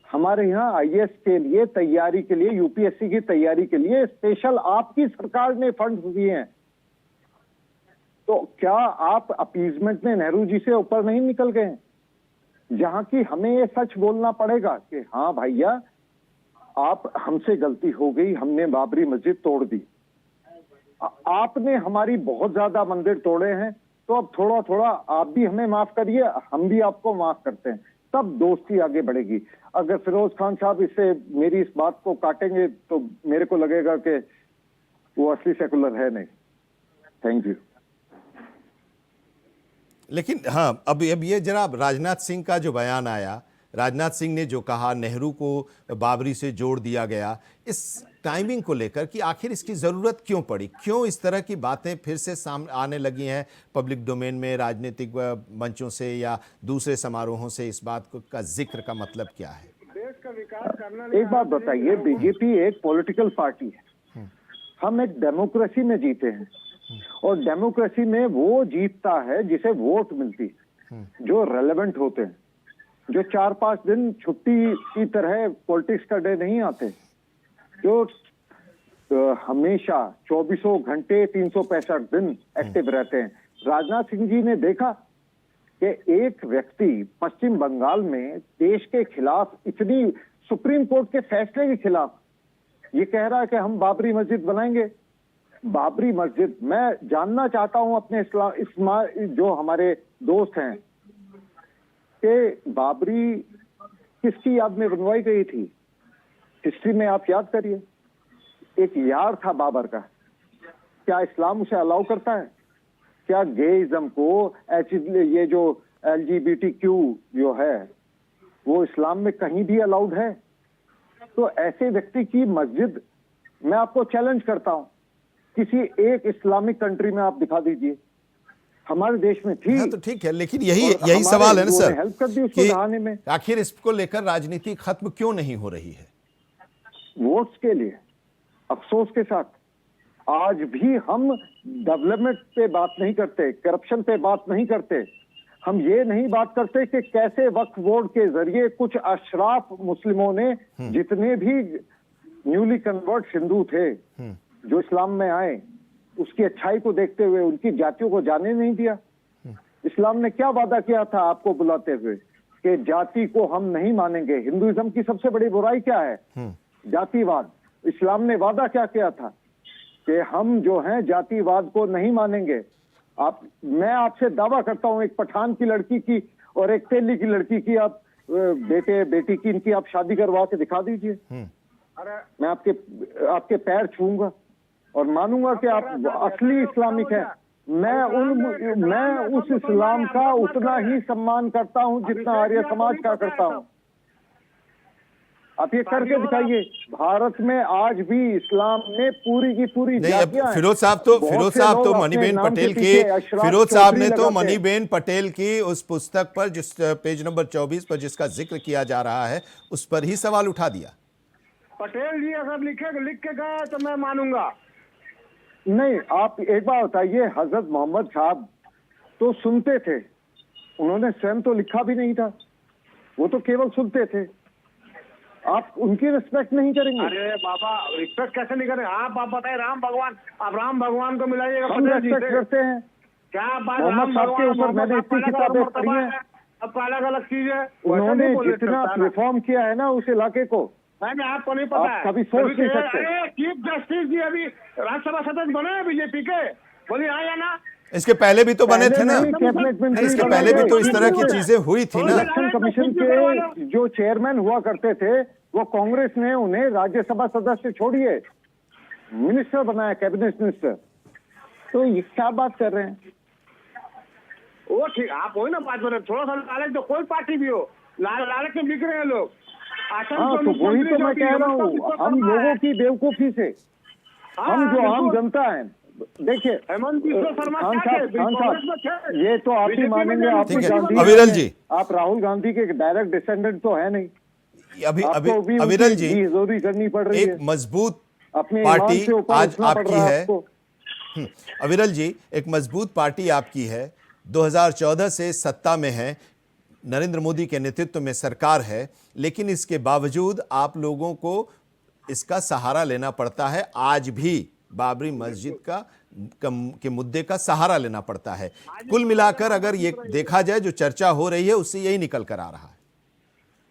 हमारे यहाँ आईएएस के लिए तैयारी के लिए, यूपीएससी की तैयारी के लिए स्पेशल आपकी सरकार ने फंड्स दिए हैं। तो क्या आप अपीजमेंट में नेहरू जी से ऊपर नहीं निकल गए हैं? जहां की हमें ये सच बोलना पड़ेगा कि हाँ भैया, आप हमसे गलती हो गई, हमने बाबरी मस्जिद तोड़ दी, आपने हमारी बहुत ज्यादा मंदिर तोड़े हैं, तो अब थोड़ा थोड़ा आप भी हमें माफ करिए, हम भी आपको माफ करते हैं, तब दोस्ती आगे बढ़ेगी। अगर फिरोज खान साहब इससे मेरी इस बात को काटेंगे तो मेरे को लगेगा कि वो असली सेकुलर है नहीं। Thank you. लेकिन हाँ, अब ये जनाब राजनाथ सिंह का जो बयान आया, राजनाथ सिंह ने जो कहा नेहरू को बाबरी से जोड़ दिया गया, इस टाइमिंग को लेकर कि आखिर इसकी ज़रूरत क्यों पड़ी, क्यों इस तरह की बातें फिर से सामने आने लगी हैं पब्लिक डोमेन में, राजनीतिक मंचों से या दूसरे समारोहों से, इस बात का जिक्र का मतलब क्या है? देश का विकास करना। एक बात बताइए, बीजेपी एक पॉलिटिकल पार्टी है, हम एक डेमोक्रेसी में जीते हैं और डेमोक्रेसी में वो जीतता है जिसे वोट मिलती है, जो रेलेवेंट होते हैं, जो 4-5 दिन छुट्टी की तरह पॉलिटिक्स करने नहीं आते, जो हमेशा 24 घंटे 365 दिन एक्टिव रहते हैं। राजनाथ सिंह जी ने देखा कि एक व्यक्ति पश्चिम बंगाल में देश के खिलाफ, इतनी सुप्रीम कोर्ट के फैसले के खिलाफ, ये कह रहा है कि हम बाबरी मस्जिद बनाएंगे। बाबरी मस्जिद, मैं जानना चाहता हूं अपने जो हमारे दोस्त हैं कि बाबरी किसकी याद में बनवाई गई थी? हिस्ट्री में आप याद करिए, एक यार था बाबर का। क्या इस्लाम उसे अलाउ करता है? क्या गेइज्म को, ये जो LGBTQ जो है वो इस्लाम में कहीं भी अलाउड है? तो ऐसे व्यक्ति की मस्जिद, मैं आपको चैलेंज करता हूं, किसी एक इस्लामिक कंट्री में आप दिखा दीजिए। हमारे देश में थी। हाँ, तो ठीक है, लेकिन यही सवाल है ना सर, हेल्प कर दी उसको बढ़ाने में। आखिर इसको लेकर राजनीति खत्म क्यों नहीं हो रही है? वोट्स के लिए। अफसोस के साथ आज भी हम डेवलपमेंट पे बात नहीं करते, करप्शन पे बात नहीं करते, हम ये नहीं बात करते कि कैसे वक्फ बोर्ड के जरिए कुछ अशराफ मुस्लिमों ने, जितने भी न्यूली कन्वर्ट हिंदू थे जो इस्लाम में आए, उसकी अच्छाई को देखते हुए उनकी जातियों को जाने नहीं दिया। इस्लाम ने क्या वादा किया था आपको बुलाते हुए कि जाति को हम नहीं मानेंगे। हिंदुइज्म की सबसे बड़ी बुराई क्या है? जातिवाद। इस्लाम ने वादा क्या किया था कि हम जो हैं जातिवाद को नहीं मानेंगे। मैं आपसे दावा करता हूं, एक पठान की लड़की की और एक तेली की लड़की की आप बेटे बेटी की इनकी आप शादी करवा के दिखा दीजिए, मैं आपके पैर छूऊंगा और मानूंगा कि आप असली इस्लामिक हैं। मैं उस इस्लाम का उतना ही सम्मान करता हूं जितना आर्य समाज का करता हूं। आप ये करके दिखाइए। भारत में आज भी इस्लाम में पूरी की पूरी नहीं, अब जातियां हैं। फिरोज साहब तो मणिबेन पटेल की, फिरोज साहब ने तो मणिबेन पटेल की उस पुस्तक पर, जिस पेज नंबर 24 पर जिसका जिक्र किया जा रहा है, उस पर ही सवाल उठा दिया। पटेल जी अगर लिख के गए तो मैं मानूंगा। नहीं, आप एक बात बताइए, हजरत मोहम्मद साहब तो सुनते थे, उन्होंने स्वयं तो लिखा भी नहीं था, वो तो केवल सुनते थे। आप उनकी रिस्पेक्ट नहीं करेंगे? अरे बाबा, रिस्पेक्ट कैसे नहीं करें आप बताइए। राम भगवान, आप राम भगवान को मिलाइएगा। हम रिस्पेक्ट करते हैं। क्या बात, मोहम्मद साहब के ऊपर मैंने इतनी किताबें पढ़ी हैं। अब अलग अलग चीज है, उन्होंने जितना रिफॉर्म किया है ना उस इलाके को, आपको नहीं पता है। कभी सोच नहीं सकते। चीफ जस्टिस जी अभी राज्यसभा सदस्य बने हैं बीजेपी के, बोलिए हाँ या ना? इसके पहले भी तो बने थे ना, कैबिनेट मंत्री इसके पहले भी तो इस तरह की चीजें हुई थी ना। इलेक्शन कमीशन के जो चेयरमैन हुआ करते थे, वो कांग्रेस ने उन्हें राज्यसभा सदस्य छोड़िए मिनिस्टर बनाया, कैबिनेट मिनिस्टर। तो ये क्या बात कर रहे हैं? वो ठीक, आप वही ना बात बोले, थोड़ा सा लालच तो कोई पार्टी भी हो, लालच में बिक रहे हैं लोग। हाँ, तो वही तो मैं कह रहा हूँ, हम लोगों की बेवकूफी से, हम जो आम जनता है, देखिए हेमंत बिस्वा शर्मा खान क्या थे? साहब, ये तो आप ही मानेंगे, आप ठीक भी है, गांधी अविरल जी, आप राहुल गांधी के डायरेक्ट डिसेंडेंट तो है नहीं। आपको भी अविरल जी, जोरी करनी पड़ रही है। एक मजबूत अपने पार्टी ईमान से ऊपर आज उठना पड़ आपकी रहा है। आपको। अविरल जी, एक मजबूत पार्टी आपकी है, 2014 से सत्ता में है, नरेंद्र मोदी के नेतृत्व में सरकार है, लेकिन इसके बावजूद आप लोगों को इसका सहारा लेना पड़ता है। आज भी बाबरी मस्जिद के मुद्दे का सहारा लेना पड़ता है। कुल मिलाकर अगर ये देखा जाए, जो चर्चा हो रही है उससे यही निकल कर आ रहा है।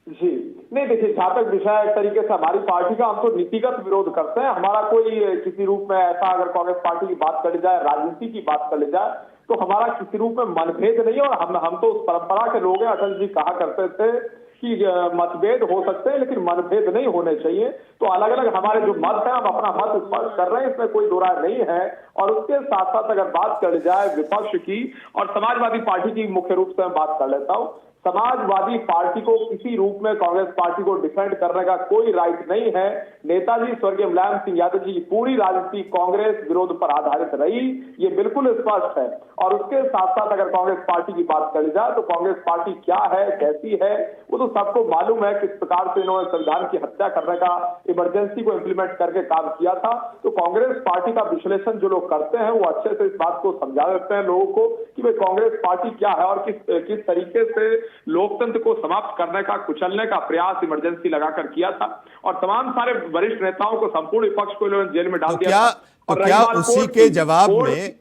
जी नहीं, देखिए, जहां तक विषय एक तरीके से हमारी पार्टी का, हम तो नीतिगत विरोध करते हैं। हमारा कोई किसी रूप में ऐसा, अगर कांग्रेस पार्टी की बात कर जाए, राजनीति की बात कर जाए, तो हमारा किसी रूप में मनभेद नहीं है। और हम तो उस परंपरा के लोग हैं। अटल जी कहा करते थे कि मतभेद हो सकते हैं लेकिन मनभेद नहीं होने चाहिए। तो अलग अलग हमारे जो मत है, हम अपना मत स्पष्ट कर रहे हैं, इसमें कोई दो राय नहीं है। और उसके साथ साथ अगर बात कर जाए विपक्ष की और समाजवादी पार्टी की, मुख्य रूप से मैं बात कर लेता हूं। समाजवादी पार्टी को किसी रूप में कांग्रेस पार्टी को डिफेंड करने का कोई राइट नहीं है। नेताजी स्वर्गीय मुलायम सिंह यादव जी की पूरी राजनीति कांग्रेस विरोध पर आधारित रही, ये बिल्कुल स्पष्ट है। और उसके साथ साथ अगर कांग्रेस पार्टी की बात करी जाए तो कांग्रेस पार्टी क्या है, कैसी है, वो तो सबको मालूम है। किस प्रकार से इन्होंने संविधान की हत्या करने का, इमरजेंसी को इंप्लीमेंट करके काम किया था। तो कांग्रेस पार्टी का विश्लेषण जो लोग करते हैं, वो अच्छे से इस बात को समझा देते हैं लोगों को कि भाई कांग्रेस पार्टी क्या है और किस तरीके से लोकतंत्र को समाप्त करने का, कुचलने का प्रयास इमरजेंसी लगाकर किया था। और तमाम सारे वरिष्ठ नेताओं को, संपूर्ण विपक्ष को इन्होंने जेल में डाल दिया था। तो क्या उसी के जवाब में,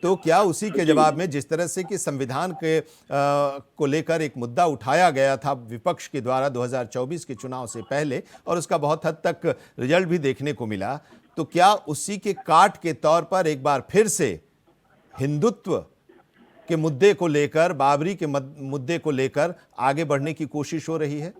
तो क्या उसी के जवाब में, जिस तरह से कि संविधान के को लेकर एक मुद्दा उठाया गया था विपक्ष के द्वारा 2024 के चुनाव से पहले, और उसका बहुत हद तक रिजल्ट भी देखने को मिला, तो क्या उसी के काट के तौर पर एक बार फिर से हिंदुत्व के मुद्दे को लेकर, बाबरी के मुद्दे को लेकर आगे बढ़ने की कोशिश हो रही है?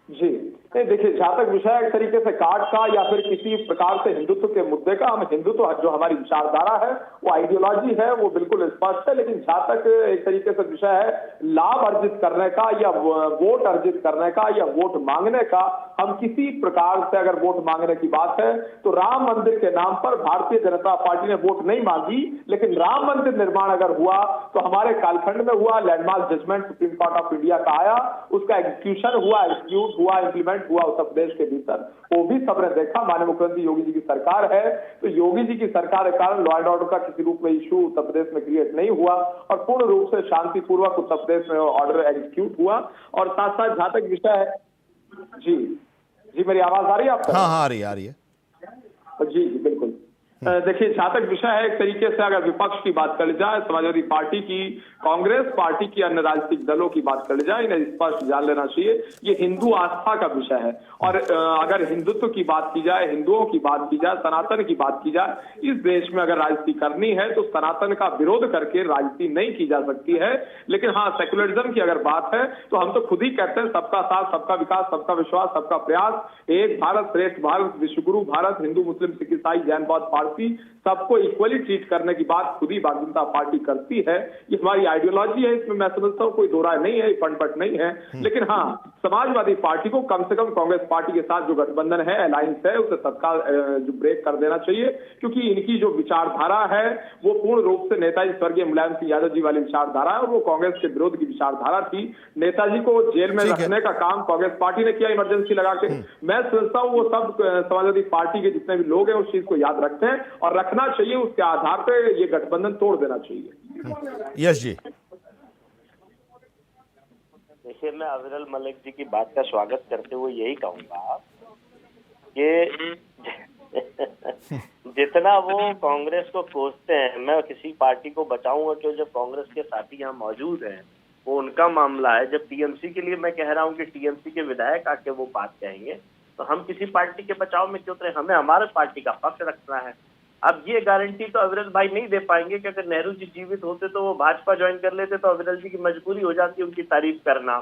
जी नहीं, देखिए, जहां तक विषय एक तरीके से काट का या फिर किसी प्रकार से हिंदुत्व के मुद्दे का, हम हिंदुत्व जो हमारी विचारधारा है, वो आइडियोलॉजी है, वो बिल्कुल स्पष्ट है। लेकिन जहां तक एक तरीके से विषय है लाभ अर्जित करने का या वोट अर्जित करने का या वोट मांगने का, हम किसी प्रकार से अगर वोट मांगने की बात है तो राम मंदिर के नाम पर भारतीय जनता पार्टी ने वोट नहीं मांगी। लेकिन राम मंदिर निर्माण अगर हुआ तो हमारे कालखंड में हुआ, landmark judgement Supreme Court of India का आया, उसका एग्जीक्यूशन हुआ, एग्जीक्यूट हुआ, इंप्लीमेंट हुआ उत्तर प्रदेश के भीतर, वो भी सबने देखा। माननीय मुख्यमंत्री योगी जी की सरकार है, तो योगी जी की सरकार के कारण लॉ एंड ऑर्डर का किसी रूप में इशू उत्तर प्रदेश में क्रिएट नहीं हुआ और पूर्ण रूप से शांतिपूर्वक उत्तर प्रदेश में ऑर्डर एग्जीक्यूट हुआ। और साथ साथ जहां तक विषय है, जी जी, मेरी आवाज आ रही है आपको? हाँ, आ रही है। जी बिल्कुल। देखिए, जहां तक विषय है, एक तरीके से अगर विपक्ष की बात कर ली जाए, समाजवादी पार्टी की, कांग्रेस पार्टी की, अन्य राजनीतिक दलों की बात कर ली जाए, इन्हें स्पष्ट जान लेना चाहिए ये हिंदू आस्था का विषय है। और अगर हिंदुत्व की बात की जाए, हिंदुओं की बात की जाए, सनातन की बात की जाए, इस देश में अगर राजनीति करनी है तो सनातन का विरोध करके राजनीति नहीं की जा सकती है। लेकिन हाँ, सेक्युलरिज्म की अगर बात है तो हम तो खुद ही कहते हैं सबका साथ, सबका विकास, सबका विश्वास, सबका प्रयास, एक भारत श्रेष्ठ भारत, विश्वगुरु भारत, हिंदू मुस्लिम सिख ईसाई जैन बौद्ध पारसी सबको इक्वली ट्रीट करने की बात खुद ही भारतीय जनता पार्टी करती है। ये हमारी आइडियोलॉजी है, इसमें मैं समझता हूँ कोई दो राय नहीं है, फटपट नहीं है। लेकिन हाँ, समाजवादी पार्टी को कम से कम कांग्रेस पार्टी के साथ जो गठबंधन है, अलायंस है, उसे तत्काल जो ब्रेक कर देना चाहिए, क्योंकि इनकी जो विचारधारा है वो पूर्ण रूप से नेताजी स्वर्गीय मुलायम सिंह यादव जी वाली विचारधारा है, और वो कांग्रेस के विरोध की विचारधारा थी। नेताजी को जेल में रखने का काम कांग्रेस पार्टी ने किया, इमरजेंसी लगा के। मैं समझता हूँ वो सब समाजवादी पार्टी के जितने भी लोग हैं उस चीज को याद रखते हैं और रखना चाहिए, उसके आधार पर ये गठबंधन तोड़ देना चाहिए। यश जी। देखिए, मैं अविरल मलिक जी की बात का स्वागत करते हुए यही कहूंगा कि जितना वो कांग्रेस को कोसते हैं, मैं किसी पार्टी को बचाऊंगा कि जब कांग्रेस के साथी यहाँ मौजूद हैं, वो उनका मामला है। जब टीएमसी के लिए मैं कह रहा हूँ कि टीएमसी के विधायक आके वो बात कहेंगे, तो हम किसी पार्टी के बचाव में क्यों उतरे? हमें हमारे पार्टी का पक्ष रखना है। अब ये गारंटी तो अविरल भाई नहीं दे पाएंगे कि अगर नेहरू जी जीवित होते तो वो भाजपा ज्वाइन कर लेते, तो अविरल जी की मजबूरी हो जाती उनकी तारीफ करना,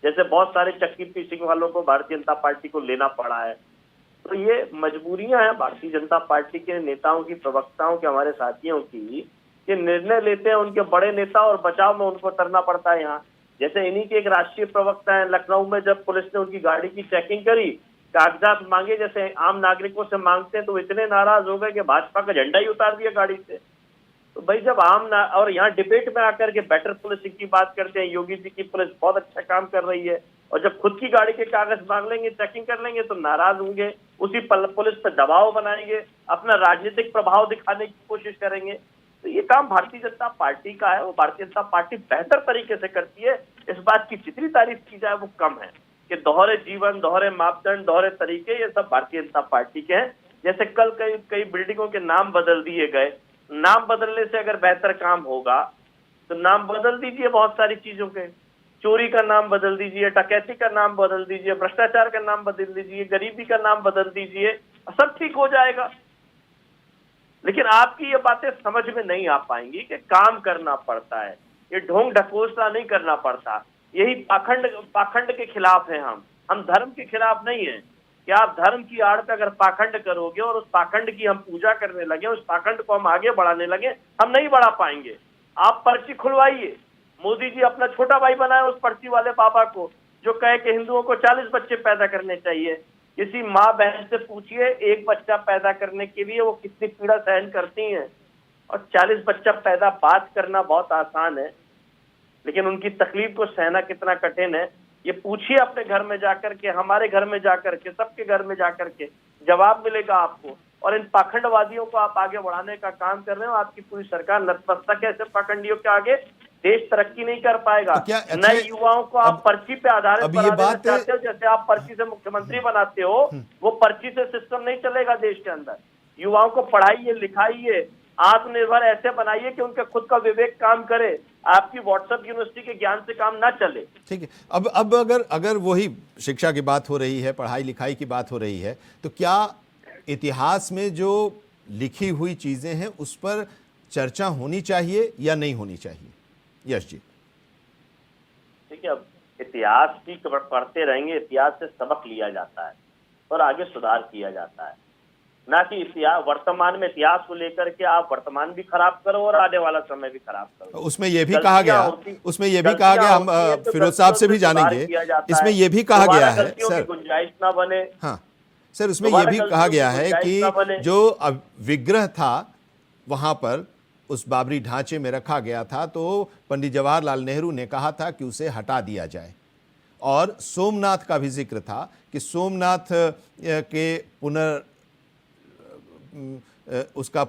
जैसे बहुत सारे चक्की पीसिंग वालों को भारतीय जनता पार्टी को लेना पड़ा है। तो ये मजबूरियां हैं भारतीय जनता पार्टी के नेताओं की, प्रवक्ताओं के, हमारे साथियों की, कि निर्णय लेते हैं उनके बड़े नेता और बचाव में उनको उतरना पड़ता है यहाँ। जैसे इन्हीं के एक राष्ट्रीय प्रवक्ता है, लखनऊ में जब पुलिस ने उनकी गाड़ी की चेकिंग करी, कागजात मांगे जैसे आम नागरिकों से मांगते हैं, तो इतने नाराज हो गए कि भाजपा का झंडा ही उतार दिया गाड़ी से। तो भाई जब और यहाँ डिबेट में आकर के बेटर पुलिसिंग की बात करते हैं, योगी जी की पुलिस बहुत अच्छा काम कर रही है, और जब खुद की गाड़ी के कागज मांग लेंगे, चेकिंग कर लेंगे, तो नाराज होंगे, उसी पुलिस पर दबाव बनाएंगे, अपना राजनीतिक प्रभाव दिखाने की कोशिश करेंगे। तो ये काम भारतीय जनता पार्टी का है, वो भारतीय जनता पार्टी बेहतर तरीके से करती है। इस बात की जितनी तारीफ की जाए वो कम है कि दोहरे जीवन, दोहरे मापदंड, दोहरे तरीके, ये सब भारतीय जनता पार्टी के हैं। जैसे कल कई बिल्डिंगों के नाम बदल दिए गए, नाम बदलने से अगर बेहतर काम होगा तो नाम बदल दीजिए बहुत सारी चीजों के, चोरी का नाम बदल दीजिए, डकैती का नाम बदल दीजिए, भ्रष्टाचार का नाम बदल दीजिए, गरीबी का नाम बदल दीजिए, सब ठीक हो जाएगा। लेकिन आपकी ये बातें समझ में नहीं आ पाएंगी कि काम करना पड़ता है, ये ढोंग ढकोसला नहीं करना पड़ता। यही पाखंड के खिलाफ है हम धर्म के खिलाफ नहीं है कि आप धर्म की आड़ पे अगर पाखंड करोगे और उस पाखंड की हम पूजा करने लगे, उस पाखंड को हम आगे बढ़ाने लगे, हम नहीं बढ़ा पाएंगे। आप पर्ची खुलवाइए, मोदी जी अपना छोटा भाई बनाए उस पर्ची वाले बाबा को जो कहे कि हिंदुओं को 40 बच्चे पैदा करने चाहिए। किसी माँ बहन से पूछिए एक बच्चा पैदा करने के लिए वो कितनी पीड़ा सहन करती हैं, और 40 बच्चा पैदा बात करना बहुत आसान है, लेकिन उनकी तकलीफ को सहना कितना कठिन है, ये पूछिए अपने घर में जाकर के, हमारे घर में जाकर के, सबके घर में जाकर के, जवाब मिलेगा आपको। और इन पाखंडवादियों को आप आगे बढ़ाने का काम कर रहे हो, आपकी पूरी सरकार नतमस्तक है ऐसे पाखंडियों के आगे, देश तरक्की नहीं कर पाएगा। तो नए युवाओं को आप पर्ची पे आधारित बनाना चाहते हो, जैसे आप पर्ची से मुख्यमंत्री बनाते हो, वो पर्ची से सिस्टम नहीं चलेगा देश के अंदर। युवाओं को पढ़ाइए, लिखाइए, आत्मनिर्भर ऐसे बनाइए कि उनका खुद का विवेक काम करे, आपकी व्हाट्सएप यूनिवर्सिटी के ज्ञान से काम ना चले। ठीक है, अब अगर वही शिक्षा की बात हो रही है, पढ़ाई लिखाई की बात हो रही है, तो क्या इतिहास में जो लिखी हुई चीजें हैं उस पर चर्चा होनी चाहिए या नहीं होनी चाहिए? यश जी। ठीक है, अब इतिहास की पढ़ते रहेंगे, इतिहास से सबक लिया जाता है और आगे सुधार किया जाता है, ना कि इतिहास वर्तमान में इतिहास को लेकर के आप वर्तमान भी खराब करो और आने वाला समय भी खराब करो। उसमें यह भी कहा गया, हम फिरोज साहब से भी जानेंगे, इसमें यह भी कहा गया है सर, गुंजाइश ना बने। हाँ सर, उसमें यह भी कहा गया है कि जो विग्रह था वहां पर उस बाबरी ढांचे में रखा गया था, तो पंडित जवाहरलाल नेहरू ने कहा था कि उसे हटा दिया जाए। और सोमनाथ का भी जिक्र था कि सोमनाथ के उसका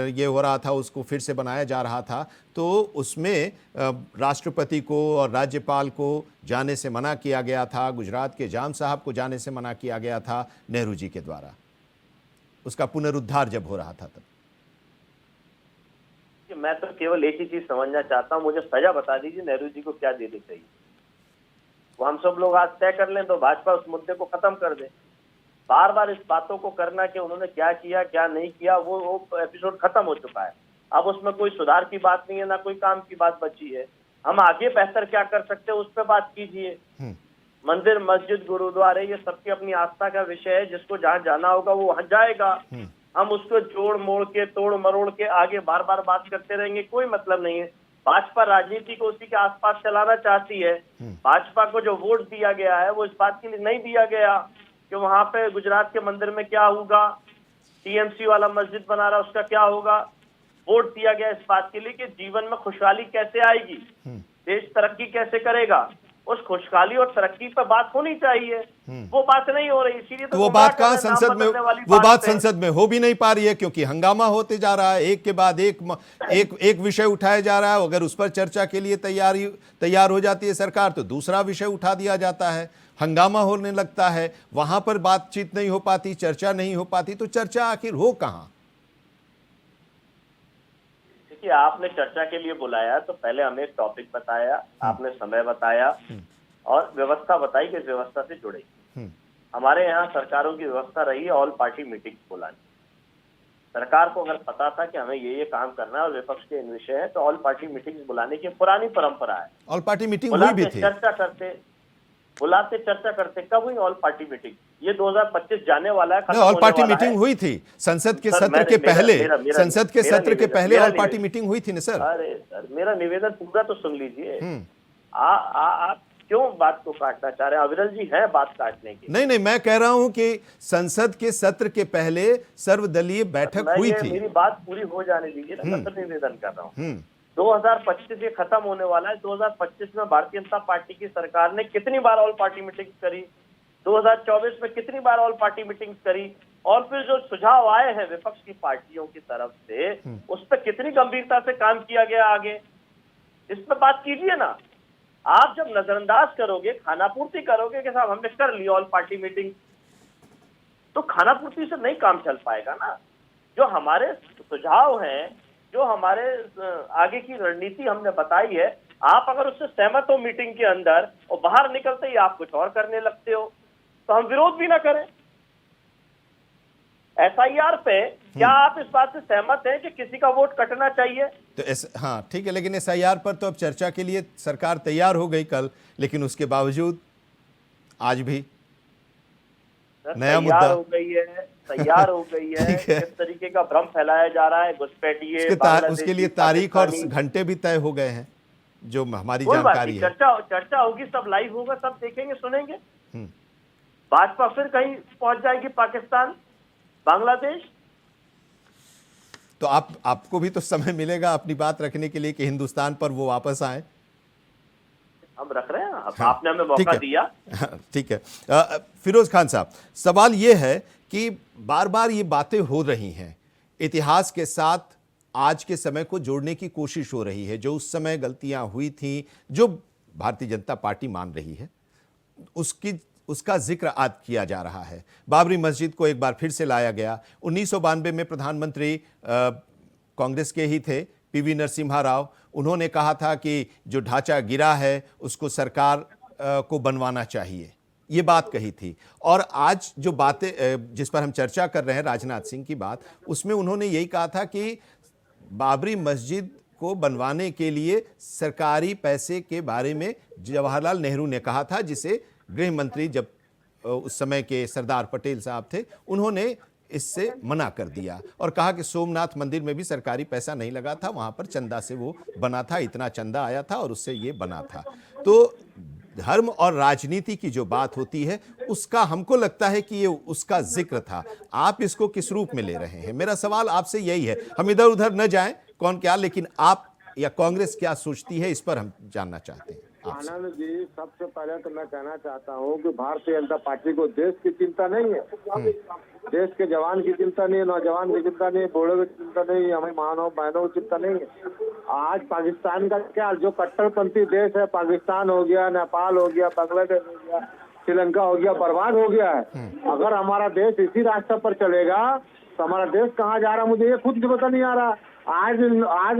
ये हो रहा था, उसको फिर से बनाया जा रहा था, तो उसमें राष्ट्रपति को और राज्यपाल को जाने से मना किया गया था, गुजरात के जाम साहब को जाने से मना किया गया था नेहरू जी के द्वारा। उसका पुनरुद्धार जब हो रहा था तब? कि मैं तो केवल एक ही चीज समझना चाहता हूँ, मुझे सजा बता दीजिए नेहरू जी को क्या देनी चाहिए, वो हम सब लोग आज तय कर लें तो भाजपा उस मुद्दे को खत्म कर दे। बार बार इस बातों को करना कि उन्होंने क्या किया क्या नहीं किया, वो एपिसोड खत्म हो चुका है। अब उसमें कोई सुधार की बात नहीं है, ना कोई काम की बात बची है। हम आगे बेहतर क्या कर सकते हैं उस पर बात कीजिए। मंदिर मस्जिद गुरुद्वारे ये सबकी अपनी आस्था का विषय है, जिसको जहाँ जाना होगा वो वहां जाएगा। हम उसको जोड़ मोड़ के तोड़ मरोड़ के आगे बार बार बात करते रहेंगे, कोई मतलब नहीं है। भाजपा राजनीति को उसी के आसपास चलाना चाहती है। भाजपा को जो वोट दिया गया है वो इस बात के लिए नहीं दिया गया कि वहां पे गुजरात के मंदिर में क्या होगा, टीएमसी वाला मस्जिद बना रहा उसका क्या होगा। वोट दिया गया इस बात के लिए कि जीवन में खुशहाली कैसे आएगी, देश तरक्की कैसे करेगा, उस खुशहाली और तरक्की पर बात होनी चाहिए। वो बात नहीं हो रही, इसीलिए तो वो बात कहाँ संसद में, वो बात संसद में हो भी नहीं पा रही है, क्योंकि हंगामा होते जा रहा है, एक के बाद एक विषय उठाया जा रहा है। अगर उस पर चर्चा के लिए तैयार हो जाती है सरकार तो दूसरा विषय उठा दिया जाता है, हंगामा होने लगता है, वहां पर बातचीत नहीं हो पाती, चर्चा नहीं हो पाती। तो चर्चा आखिर हो कहां? कि आपने चर्चा के लिए बुलाया तो पहले हमें एक टॉपिक बताया, आपने समय बताया और व्यवस्था बताई कि इस व्यवस्था से जुड़े। हमारे यहाँ सरकारों की व्यवस्था रही है ऑल पार्टी मीटिंग बुलानी। सरकार को अगर पता था कि हमें ये काम करना है और विपक्ष के इन विषय है तो ऑल पार्टी मीटिंग बुलाने की पुरानी परंपरा है। ऑल पार्टी मीटिंग हुई भी थी, चर्चा करते बुलाते चर्चा करते। कब हुई ऑल पार्टी मीटिंग? ये 2025 जाने वाला है। ऑल पार्टी मीटिंग हुई थी संसद के सत्र के पहले, संसद के सत्र के पहले ऑल पार्टी मीटिंग हुई थी ना सर। अरे सर मेरा निवेदन पूरा तो सुन लीजिए। आप क्यों बात को काटना चाह रहे हैं? अविरल जी हैं बात काटने की। नहीं, मैं कह रहा हूं कि संसद के सत्र के पहले सर्वदलीय बैठक हुई थी। मेरी बात पूरी हो जाने दीजिए ना, मैं तो निवेदन कर रहा हूँ। 2025 ये खत्म होने वाला है। 2025 में भारतीय जनता पार्टी की सरकार ने कितनी बार ऑल पार्टी मीटिंग करी, 2024 में कितनी बार ऑल पार्टी मीटिंग करी, और फिर जो सुझाव आए हैं विपक्ष की पार्टियों की तरफ से उस पर कितनी गंभीरता से काम किया गया आगे, इस पर बात कीजिए ना। आप जब नजरअंदाज करोगे, खानापूर्ति करोगे कि साहब हमने कर ली ऑल पार्टी मीटिंग, तो खानापूर्ति से नहीं काम चल पाएगा ना। जो हमारे सुझाव हैं, जो हमारे आगे की रणनीति हमने बताई है, आप अगर उससे सहमत हो मीटिंग के अंदर और बाहर निकलते ही आप कुछ और करने लगते हो तो हम विरोध भी ना करें। एसआईआर पे क्या आप इस बात से सहमत हैं कि किसी का वोट कटना चाहिए? तो हाँ ठीक है, लेकिन एसआईआर पर तो अब चर्चा के लिए सरकार तैयार हो गई कल, लेकिन उसके बावजूद आज भी नया मुद्दा हो गई है, तैयार हो गई है। किस तरीके का भ्रम फैलाया जा रहा है, घुसपैठिए उसके लिए तारीख और घंटे भी तय हो गए हैं जो हमारी जानकारी है। चर्चा होगी, सब लाइव होगा, सब देखेंगे सुनेंगे। भाजपा फिर कहीं पहुंच जाएगी, पाकिस्तान बांग्लादेश। तो आपको भी तो समय मिलेगा अपनी बात रखने के लिए कि हिंदुस्तान पर वो वापस आए। हम रख रहे हैं, आपने हमें मौका दिया। ठीक है। फिरोज खान साहब, सवाल ये है कि बार बार ये बातें हो रही हैं, इतिहास के साथ आज के समय को जोड़ने की कोशिश हो रही है। जो उस समय गलतियां हुई थी, जो भारतीय जनता पार्टी मान रही है, उसका जिक्र आज किया जा रहा है। बाबरी मस्जिद को एक बार फिर से लाया गया। 1992 में प्रधानमंत्री कांग्रेस के ही थे, पीवी नरसिम्हा राव। उन्होंने कहा था कि जो ढांचा गिरा है उसको सरकार को बनवाना चाहिए, ये बात कही थी। और आज जो बातें जिस पर हम चर्चा कर रहे हैं, राजनाथ सिंह की बात, उसमें उन्होंने यही कहा था कि बाबरी मस्जिद को बनवाने के लिए सरकारी पैसे के बारे में जवाहरलाल नेहरू ने कहा था, जिसे गृह मंत्री जब उस समय के सरदार पटेल साहब थे, उन्होंने इससे मना कर दिया और कहा कि सोमनाथ मंदिर में भी सरकारी पैसा नहीं लगा था, वहां पर चंदा से वो बना था, इतना चंदा आया था और उससे ये बना था। तो धर्म और राजनीति की जो बात होती है उसका हमको लगता है कि ये उसका जिक्र था। आप इसको किस रूप में ले रहे हैं? मेरा सवाल आपसे यही है, हम इधर उधर न जाएं कौन क्या, लेकिन आप या कांग्रेस क्या सोचती है इस पर हम जानना चाहते हैं। आनंद जी, सबसे पहले तो मैं कहना चाहता हूँ कि भारतीय जनता पार्टी को देश की चिंता नहीं है, देश के जवान की चिंता नहीं है, नौजवान की चिंता नहीं है, बूढ़ों की चिंता नहीं है, हमें मानव बहनों की चिंता नहीं है। आज पाकिस्तान का क्या, जो कट्टरपंथी देश है, पाकिस्तान हो गया, नेपाल हो गया, बांग्लादेश हो गया, श्रीलंका हो गया, बर्बाद हो गया है। अगर हमारा देश इसी रास्ते पर चलेगा तो हमारा देश कहाँ जा रहा है मुझे ये खुद भी पता नहीं आ रहा। आज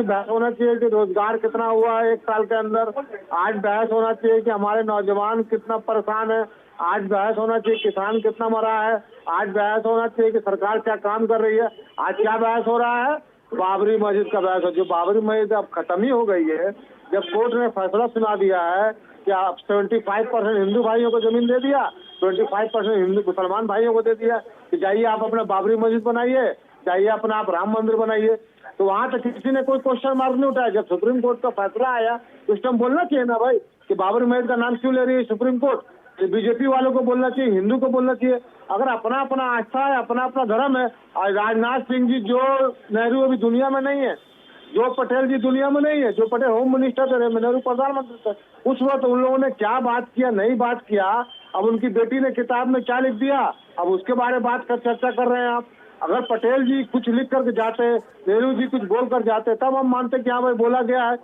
बहस होना चाहिए कि रोजगार कितना हुआ है 1 साल के अंदर। आज बहस होना चाहिए कि हमारे नौजवान कितना परेशान है। आज बहस होना चाहिए किसान कितना मरा है। आज बहस होना चाहिए कि सरकार क्या काम कर रही है। आज क्या बहस हो रहा है? बाबरी मस्जिद का बहस हो। जो बाबरी मस्जिद अब खत्म ही हो गई है, जब कोर्ट ने फैसला सुना दिया है कि आप 75% हिंदू भाइयों को जमीन दे दिया, 25% हिंदू मुसलमान भाइयों को दे दिया कि जाइए आप अपना बाबरी मस्जिद बनाइए, जाइए अपना आप राम मंदिर बनाइए, तो वहां तक किसी ने कोई क्वेश्चन मार्क नहीं उठाया। जब सुप्रीम कोर्ट का फैसला आया तो उस टाइम बोलना चाहिए ना भाई कि बाबरी मस्जिद का नाम क्यों ले रही है सुप्रीम कोर्ट। बीजेपी वालों को बोलना चाहिए, हिंदू को बोलना चाहिए। अगर अपना अपना आस्था है, अपना अपना धर्म है, और राजनाथ सिंह जी जो नेहरू अभी दुनिया में नहीं है, जो पटेल जी दुनिया में नहीं है, जो पटेल होम मिनिस्टर थे, नेहरू प्रधानमंत्री थे, उस वक्त उन लोगों ने क्या बात किया, नहीं बात किया, अब उनकी बेटी ने किताब में क्या लिख दिया, अब उसके बारे में चर्चा कर रहे हैं आप। अगर पटेल जी कुछ लिख करके जाते, नेहरू जी कुछ बोल कर जाते, तब हम मानते कि हाँ भाई बोला गया है।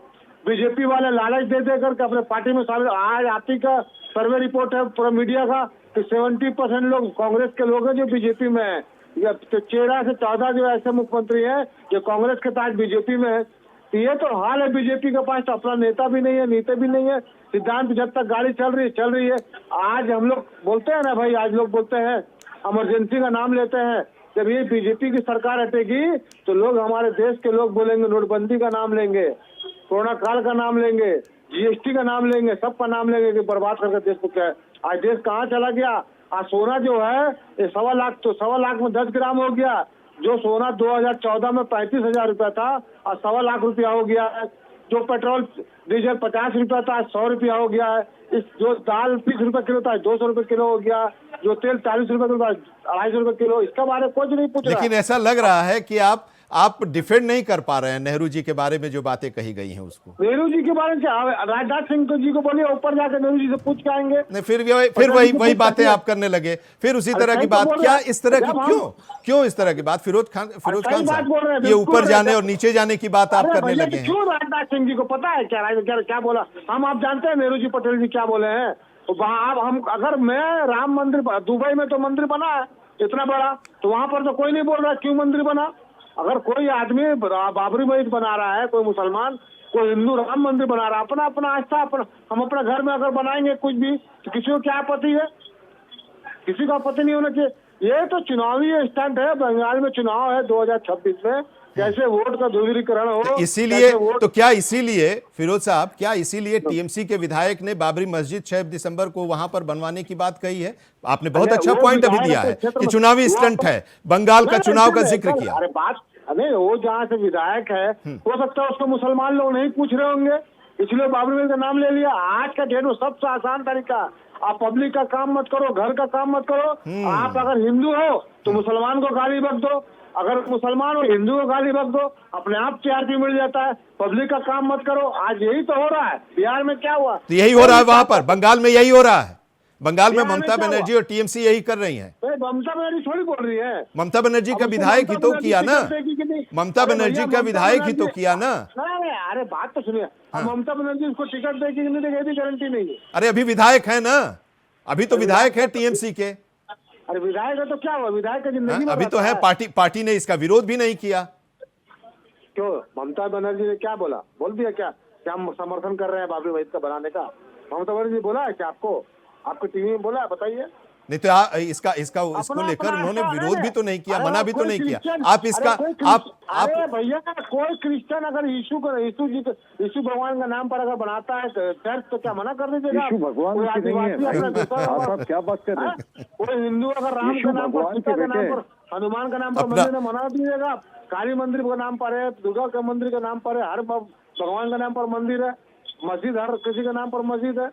बीजेपी वाले लालच दे दे करके अपने पार्टी में शामिल। आज आप ही का सर्वे रिपोर्ट है पूरा मीडिया का कि 70% लोग कांग्रेस के लोग हैं जो बीजेपी में है। या तो 13 से 14 जो ऐसे मुख्यमंत्री हैं जो कांग्रेस के साथ बीजेपी में है। तो ये तो हाल है बीजेपी के पास, तो अपना नेता भी नहीं है, नीति भी नहीं है, सिद्धांत जब तक गाड़ी चल रही है। आज हम लोग बोलते हैं ना भाई, आज लोग बोलते हैं इमरजेंसी का नाम लेते हैं। जब ये बीजेपी की सरकार हटेगी तो लोग, हमारे देश के लोग बोलेंगे नोटबंदी का नाम लेंगे, कोरोना काल का नाम लेंगे, जीएसटी का नाम लेंगे, सबका नाम लेंगे कि बर्बाद करके देश को क्या है। आज देश कहाँ चला गया। आज सोना जो है ये 1.25 लाख, तो 1.25 लाख में 10 ग्राम हो गया। जो सोना 2014 में 35,000 रुपया था, आज 1.25 लाख रुपया हो गया है। जो पेट्रोल डीजल 50 रुपया था, 100 रुपया हो गया है। इस जो दाल 30 रुपए किलो था, 200 रुपए किलो हो गया। जो तेल 40 रुपए किलो था, 250 रुपए किलो। इसका बारे में कुछ नहीं पूछ रहा। लेकिन ऐसा लग रहा है कि आप डिफेंड नहीं कर पा रहे हैं नेहरू जी के बारे में जो बातें कही गई हैं उसको। नेहरू जी के बारे में क्या, राजनाथ सिंह जी को बोलिए ऊपर जाकर नेहरू जी से पूछ के आएंगे। नहीं, फिर वही बातें आप करने लगे, फिर उसी तरह की बात। क्या इस तरह की क्यों इस तरह की बात? फिरोज खान साहब, ये ऊपर जाने और नीचे जाने की बात आप करने लगे हैं। क्यों? राजनाथ सिंह जी को पता है क्या बोला? आप जानते हैं नेहरू जी पटेल जी क्या बोले हैं? हम अगर मैं राम मंदिर, दुबई में तो मंदिर बना है इतना बड़ा, तो वहां पर तो कोई नहीं बोल रहा क्यों मंदिर बना। अगर कोई आदमी बाबरी मस्जिद बना रहा है, कोई मुसलमान, कोई हिंदू राम मंदिर बना रहा है, अपना अपना आस्था, हम अपने घर में अगर बनाएंगे कुछ भी, तो किसी को क्या आपत्ति है? किसी को आपत्ति नहीं होना चाहिए। ये तो चुनावी स्टंट है। बंगाल में चुनाव है 2026 में, कैसे वोट का ध्रुवीकरण हो। इसीलिए तो क्या इसीलिए फिरोज साहब, क्या इसीलिए टीएमसी के विधायक ने बाबरी मस्जिद 6 दिसंबर को वहां पर बनवाने की बात कही है? आपने बहुत अच्छा पॉइंट अभी दिया है कि चुनावी स्टंट है, बंगाल का चुनाव का जिक्र किया। अरे बात नहीं, वो जहाँ से विधायक है, हो सकता है उसको मुसलमान लोग नहीं पूछ रहे होंगे, इसलिए बाबरी मस्जिद का नाम ले लिया। आज का डेट में सबसे आसान तरीका, आप पब्लिक का काम मत करो, घर का काम मत करो। आप अगर हिंदू हो तो मुसलमान को गाली बक दो, अगर मुसलमान हो हिंदू को गाली बक दो, अपने आप टीआरपी मिल जाता है। पब्लिक का काम मत करो। आज यही तो हो रहा है। बिहार में क्या हुआ? तो यही हो रहा है वहां पर, बंगाल में यही हो रहा है। बंगाल में ममता बनर्जी और टीएमसी यही कर रही हैं। ममता बनर्जी थोड़ी बोल रही है। ममता बनर्जी का विधायक ही तो किया ना, ममता बनर्जी का विधायक ही तो किया ना। अरे बात तो सुनिए, ममता बनर्जी उसको टिकट देगी कि नहीं देगी, गारंटी नहीं है। अरे अभी विधायक है ना, अभी तो विधायक है टीएमसी के। अरे विधायक है तो क्या हुआ? विधायक का जिंदगी में अभी तो है, पार्टी ने इसका विरोध भी नहीं किया। क्यों? ममता बनर्जी ने क्या बोला? बोल दिया क्या हम समर्थन कर रहे हैं बाबरी मस्जिद का बनाने का? ममता बनर्जी बोला है क्या आपको? आपको टीवी में बोला है? बताइए। नहीं तो इसको लेकर उन्होंने विरोध भी तो नहीं किया, मना भी तो नहीं किया। आप इसका अरे भैया, कोई क्रिश्चियन अगर यीशु भगवान का नाम पर अगर बनाता है चर्च, तो क्या मना कर दीजिएगा? यीशु भगवान की नहीं है। आप क्या बात कर रहे हैं? कोई हिंदू अगर राम के नाम पर, सीता के नाम पर, हनुमान का नाम पर मंदिर में मना दीजिएगा। काली मंदिर के नाम पर है, दुर्गा के मंदिर के नाम पर है, हर भगवान के नाम पर मंदिर है, मस्जिद हर किसी के नाम पर मस्जिद है।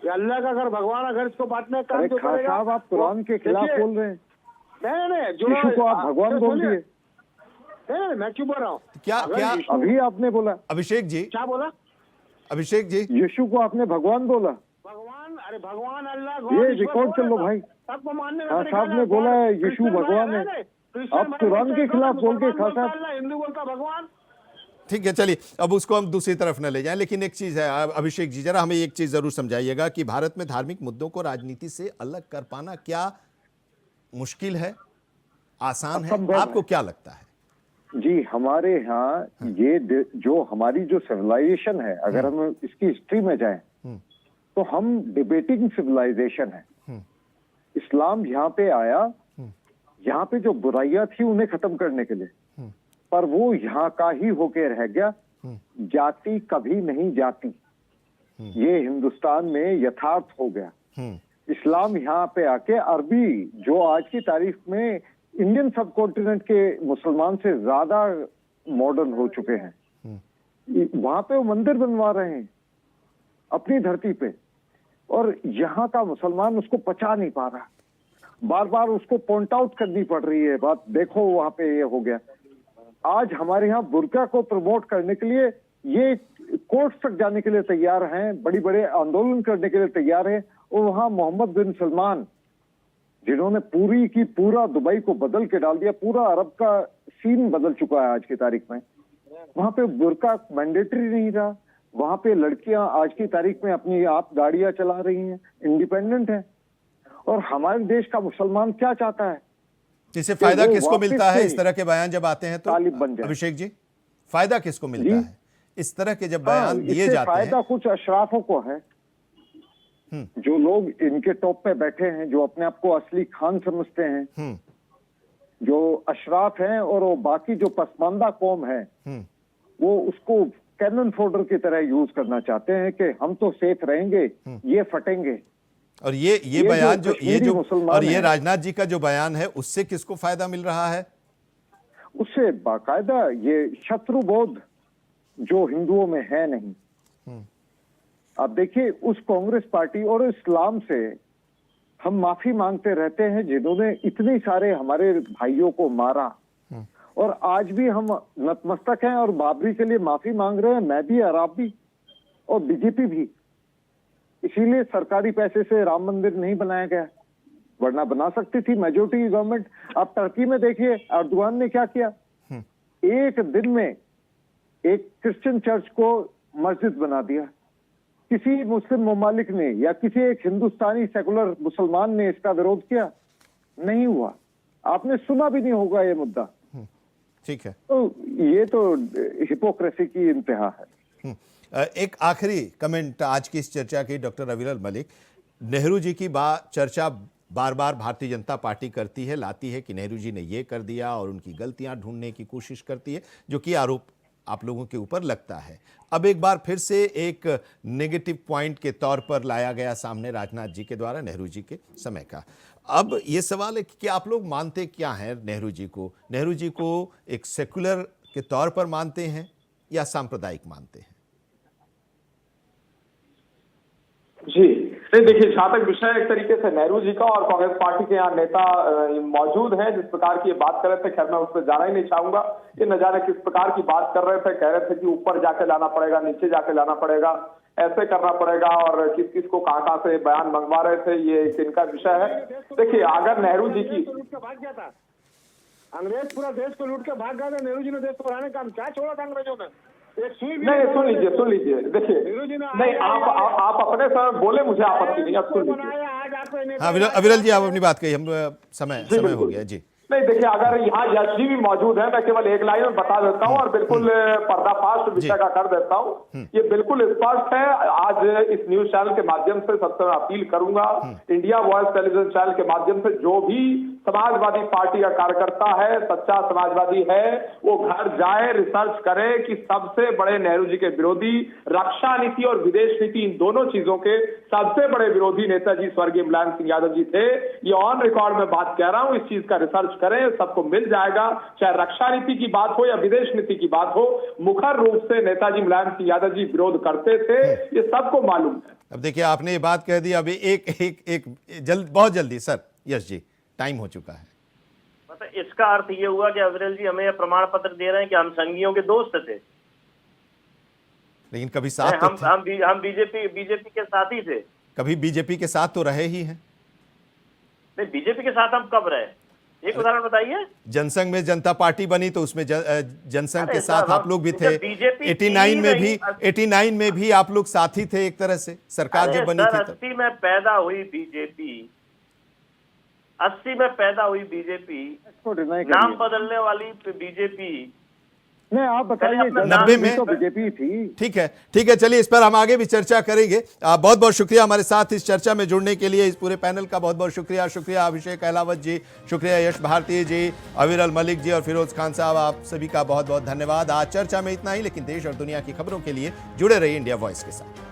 अल्लाह का अगर भगवान अगर इसको बांटने का जो करेगा। साहब, आप कुरान के खिलाफ बोल रहे हैं। नहीं, जो यीशु को आप भगवान बोल दिए। नहीं, मैं क्यों बोल रहा हूँ? क्या अभी आपने बोला? अभिषेक जी क्या बोला? अभिषेक जी, यीशु को आपने भगवान बोला। भगवान, अरे भगवान अल्लाह, ये रिकॉर्ड कर लो भाई। सबको मानने खान साहब ने बोला है यीशु भगवान है। आप कुरान के खिलाफ बोल के खान साहब। हिंदू बोलता भगवान। ठीक है, चलिए अब उसको हम दूसरी तरफ न ले जाएं। लेकिन एक चीज है अभिषेक जी, जरा हमें एक चीज जरूर समझाइएगा कि भारत में धार्मिक मुद्दों को राजनीति से अलग कर पाना क्या मुश्किल है? आसान है? असंभव है। आपको क्या लगता है? जी, हमारे यहाँ जो हमारी जो सिविलाइजेशन है, अगर हम इसकी हिस्ट्री में जाएं तो हम डिबेटिंग सिविलाइजेशन है। इस्लाम यहाँ पे आया, यहाँ पे जो बुराइयां थी उन्हें खत्म करने के लिए, पर वो यहाँ का ही होके रह गया। जाति कभी नहीं जाती, ये हिंदुस्तान में यथार्थ हो गया। इस्लाम यहाँ पे आके अरबी जो आज की तारीख में इंडियन सब कॉन्टिनेंट के मुसलमान से ज्यादा मॉडर्न हो चुके हैं, वहां पे वो मंदिर बनवा रहे हैं अपनी धरती पे, और यहाँ का मुसलमान उसको पचा नहीं पा रहा। बार बार उसको पॉइंट आउट करनी पड़ रही है बात, देखो वहां पे ये हो गया। आज हमारे यहाँ बुर्का को प्रमोट करने के लिए ये कोर्ट तक जाने के लिए तैयार हैं, बड़ी बड़े आंदोलन करने के लिए तैयार हैं। और वहां मोहम्मद बिन सलमान, जिन्होंने पूरी की पूरा दुबई को बदल के डाल दिया, पूरा अरब का सीन बदल चुका है आज की तारीख में, वहां पे बुर्का मैंडेटरी नहीं रहा। वहां पे लड़कियां आज की तारीख में अपनी आप गाड़ियां चला रही हैं, इंडिपेंडेंट है। और हमारे देश का मुसलमान क्या चाहता है? इससे फायदा वो किसको वापस मिलता है? से इस तरह के बयान जब आते हैं तो तालिब बन जाए। अभिषेक जी, फायदा किसको मिलता है इस तरह के जब बयान दिए इससे जाते फायदा हैं? कुछ अशराफों को है, जो लोग इनके टॉप पे बैठे हैं, जो अपने आप को असली खान समझते हैं, जो अशराफ हैं, और वो बाकी जो पसमानदा कौम है वो उसको कैनन फोल्डर की तरह यूज करना चाहते हैं कि हम तो सेफ रहेंगे, ये फटेंगे। और ये बयान जो मुसलमान और ये हैं, राजनाथ जी का जो बयान है, उससे किसको फायदा मिल रहा है? उससे बाकायदा ये शत्रुबोध जो हिंदुओं में है नहीं। आप देखिए, उस कांग्रेस पार्टी और इस्लाम से हम माफी मांगते रहते हैं जिन्होंने इतने सारे हमारे भाइयों को मारा, और आज भी हम नतमस्तक हैं और बाबरी के लिए माफी मांग रहे हैं। मैं भी, अराब भी और बीजेपी भी। इसीलिए सरकारी पैसे से राम मंदिर नहीं बनाया गया, वरना बना सकती थी मेजोरिटी गवर्नमेंट। आप टर्की में देखिए, अर्दवान ने क्या किया, एक दिन में एक क्रिश्चियन चर्च को मस्जिद बना दिया। किसी मुस्लिम ममालिक ने या किसी एक हिंदुस्तानी सेकुलर मुसलमान ने इसका विरोध किया? नहीं हुआ। आपने सुना भी नहीं होगा ये मुद्दा। ठीक है, तो ये तो हिपोक्रेसी की इंतहा है। एक आखिरी कमेंट आज की इस चर्चा की, डॉक्टर अविरल मलिक। नेहरू जी की चर्चा बार बार भारतीय जनता पार्टी करती है, लाती है कि नेहरू जी ने ये कर दिया, और उनकी गलतियां ढूंढने की कोशिश करती है, जो कि आरोप आप लोगों के ऊपर लगता है। अब एक बार फिर से एक नेगेटिव पॉइंट के तौर पर लाया गया सामने राजनाथ जी के द्वारा नेहरू जी के समय का। अब ये सवाल है कि आप लोग मानते क्या हैं नेहरू जी को? नेहरू जी को एक सेकुलर के तौर पर मानते हैं या सांप्रदायिक मानते हैं? जी नहीं, देखिए, जहां तक विषय एक तरीके से नेहरू जी का और कांग्रेस पार्टी के यहाँ नेता मौजूद हैं जिस प्रकार की ये बात कर रहे थे, खैर मैं उस पर जाना ही नहीं चाहूंगा। ये न जाने किस प्रकार की बात कर रहे थे, कह रहे थे कि ऊपर जाके लाना पड़ेगा, नीचे जाके लाना पड़ेगा, ऐसे करना पड़ेगा, और किस किस को कहां से बयान मंगवा रहे थे, ये इनका विषय है। देखिए, अगर नेहरू जी की भाग गया था अंग्रेज, पूरा देश को लूट के भाग गया था, नेहरू जी ने देश को बनाने का क्या छोड़ा था अंग्रेजों ने? एक सुई भी नहीं, सुन लीजिए, देखिए, नहीं, आप अपने समय बोले, मुझे आपत्ति नहीं, अब सुन लीजिए। हाँ अविरल जी, आप अपनी बात कही, हम समय हो गया जी। नहीं, देखिए, अगर यहाँ यश जी भी मौजूद है, मैं केवल एक लाइन में बता देता हूँ और बिल्कुल पर्दाफाश विषय का कर देता हूँ। ये बिल्कुल स्पष्ट है। आज इस न्यूज चैनल के माध्यम से सबसे मैं अपील करूंगा, इंडिया वॉइस टेलीविजन चैनल के माध्यम से, जो भी समाजवादी पार्टी का कार्यकर्ता है, सच्चा समाजवादी है, वो घर जाए, रिसर्च करे कि सबसे बड़े नेहरू जी के विरोधी, रक्षा नीति और विदेश नीति, इन दोनों चीजों के सबसे बड़े विरोधी नेताजी स्वर्गीय मुलायम सिंह यादव जी थे। ये ऑन रिकॉर्ड में बात कह रहा हूं, इस चीज का रिसर्च करें, सबको मिल जाएगा। चाहे रक्षा नीति की बात हो या विदेश नीति की बात हो, मुखर रूप से नेताजी मुलायम सिंह यादव जी विरोध करते थे, ये सबको मालूम है। अब देखिए, आपने ये बात कह दी, अभी बहुत जल्दी सर, यश जी, टाइम हो चुका है। मतलब इसका अर्थ ये हुआ कि अविरल जी हमें प्रमाण पत्र दे रहे हैं कि हम संघियों के दोस्त थे, लेकिन कभी साथ हम बीजेपी के साथ ही थे। कभी बीजेपी के साथ तो रहे ही हैं। नहीं, बीजेपी के साथ हम कब रहे? एक उदाहरण बताइए। जनसंघ में जनता पार्टी बनी तो उसमें जनसंघ के साथ आप लोग भी थे। 89 में भी आप लोग साथी थे एक तरह से, सरकार जब बनी थी तब। 80 में पैदा हुई बीजेपी, 80 में पैदा हुई बीजेपी, इसको डिनाई नाम करिए। बदलने वाली बीजेपी, नहीं, आप बताइए, अपना 90 में तो बीजेपी थी। ठीक है, चलिए इस पर हम आगे भी चर्चा करेंगे। बहुत बहुत शुक्रिया हमारे साथ इस चर्चा में जुड़ने के लिए। इस पूरे पैनल का बहुत बहुत शुक्रिया अभिषेक अहलावत जी, शुक्रिया यश भारती जी, अविरल मलिक जी और फिरोज खान साहब, आप सभी का बहुत बहुत धन्यवाद। आज चर्चा में इतना ही, लेकिन देश और दुनिया की खबरों के लिए जुड़े रहिए इंडिया वॉइस के साथ।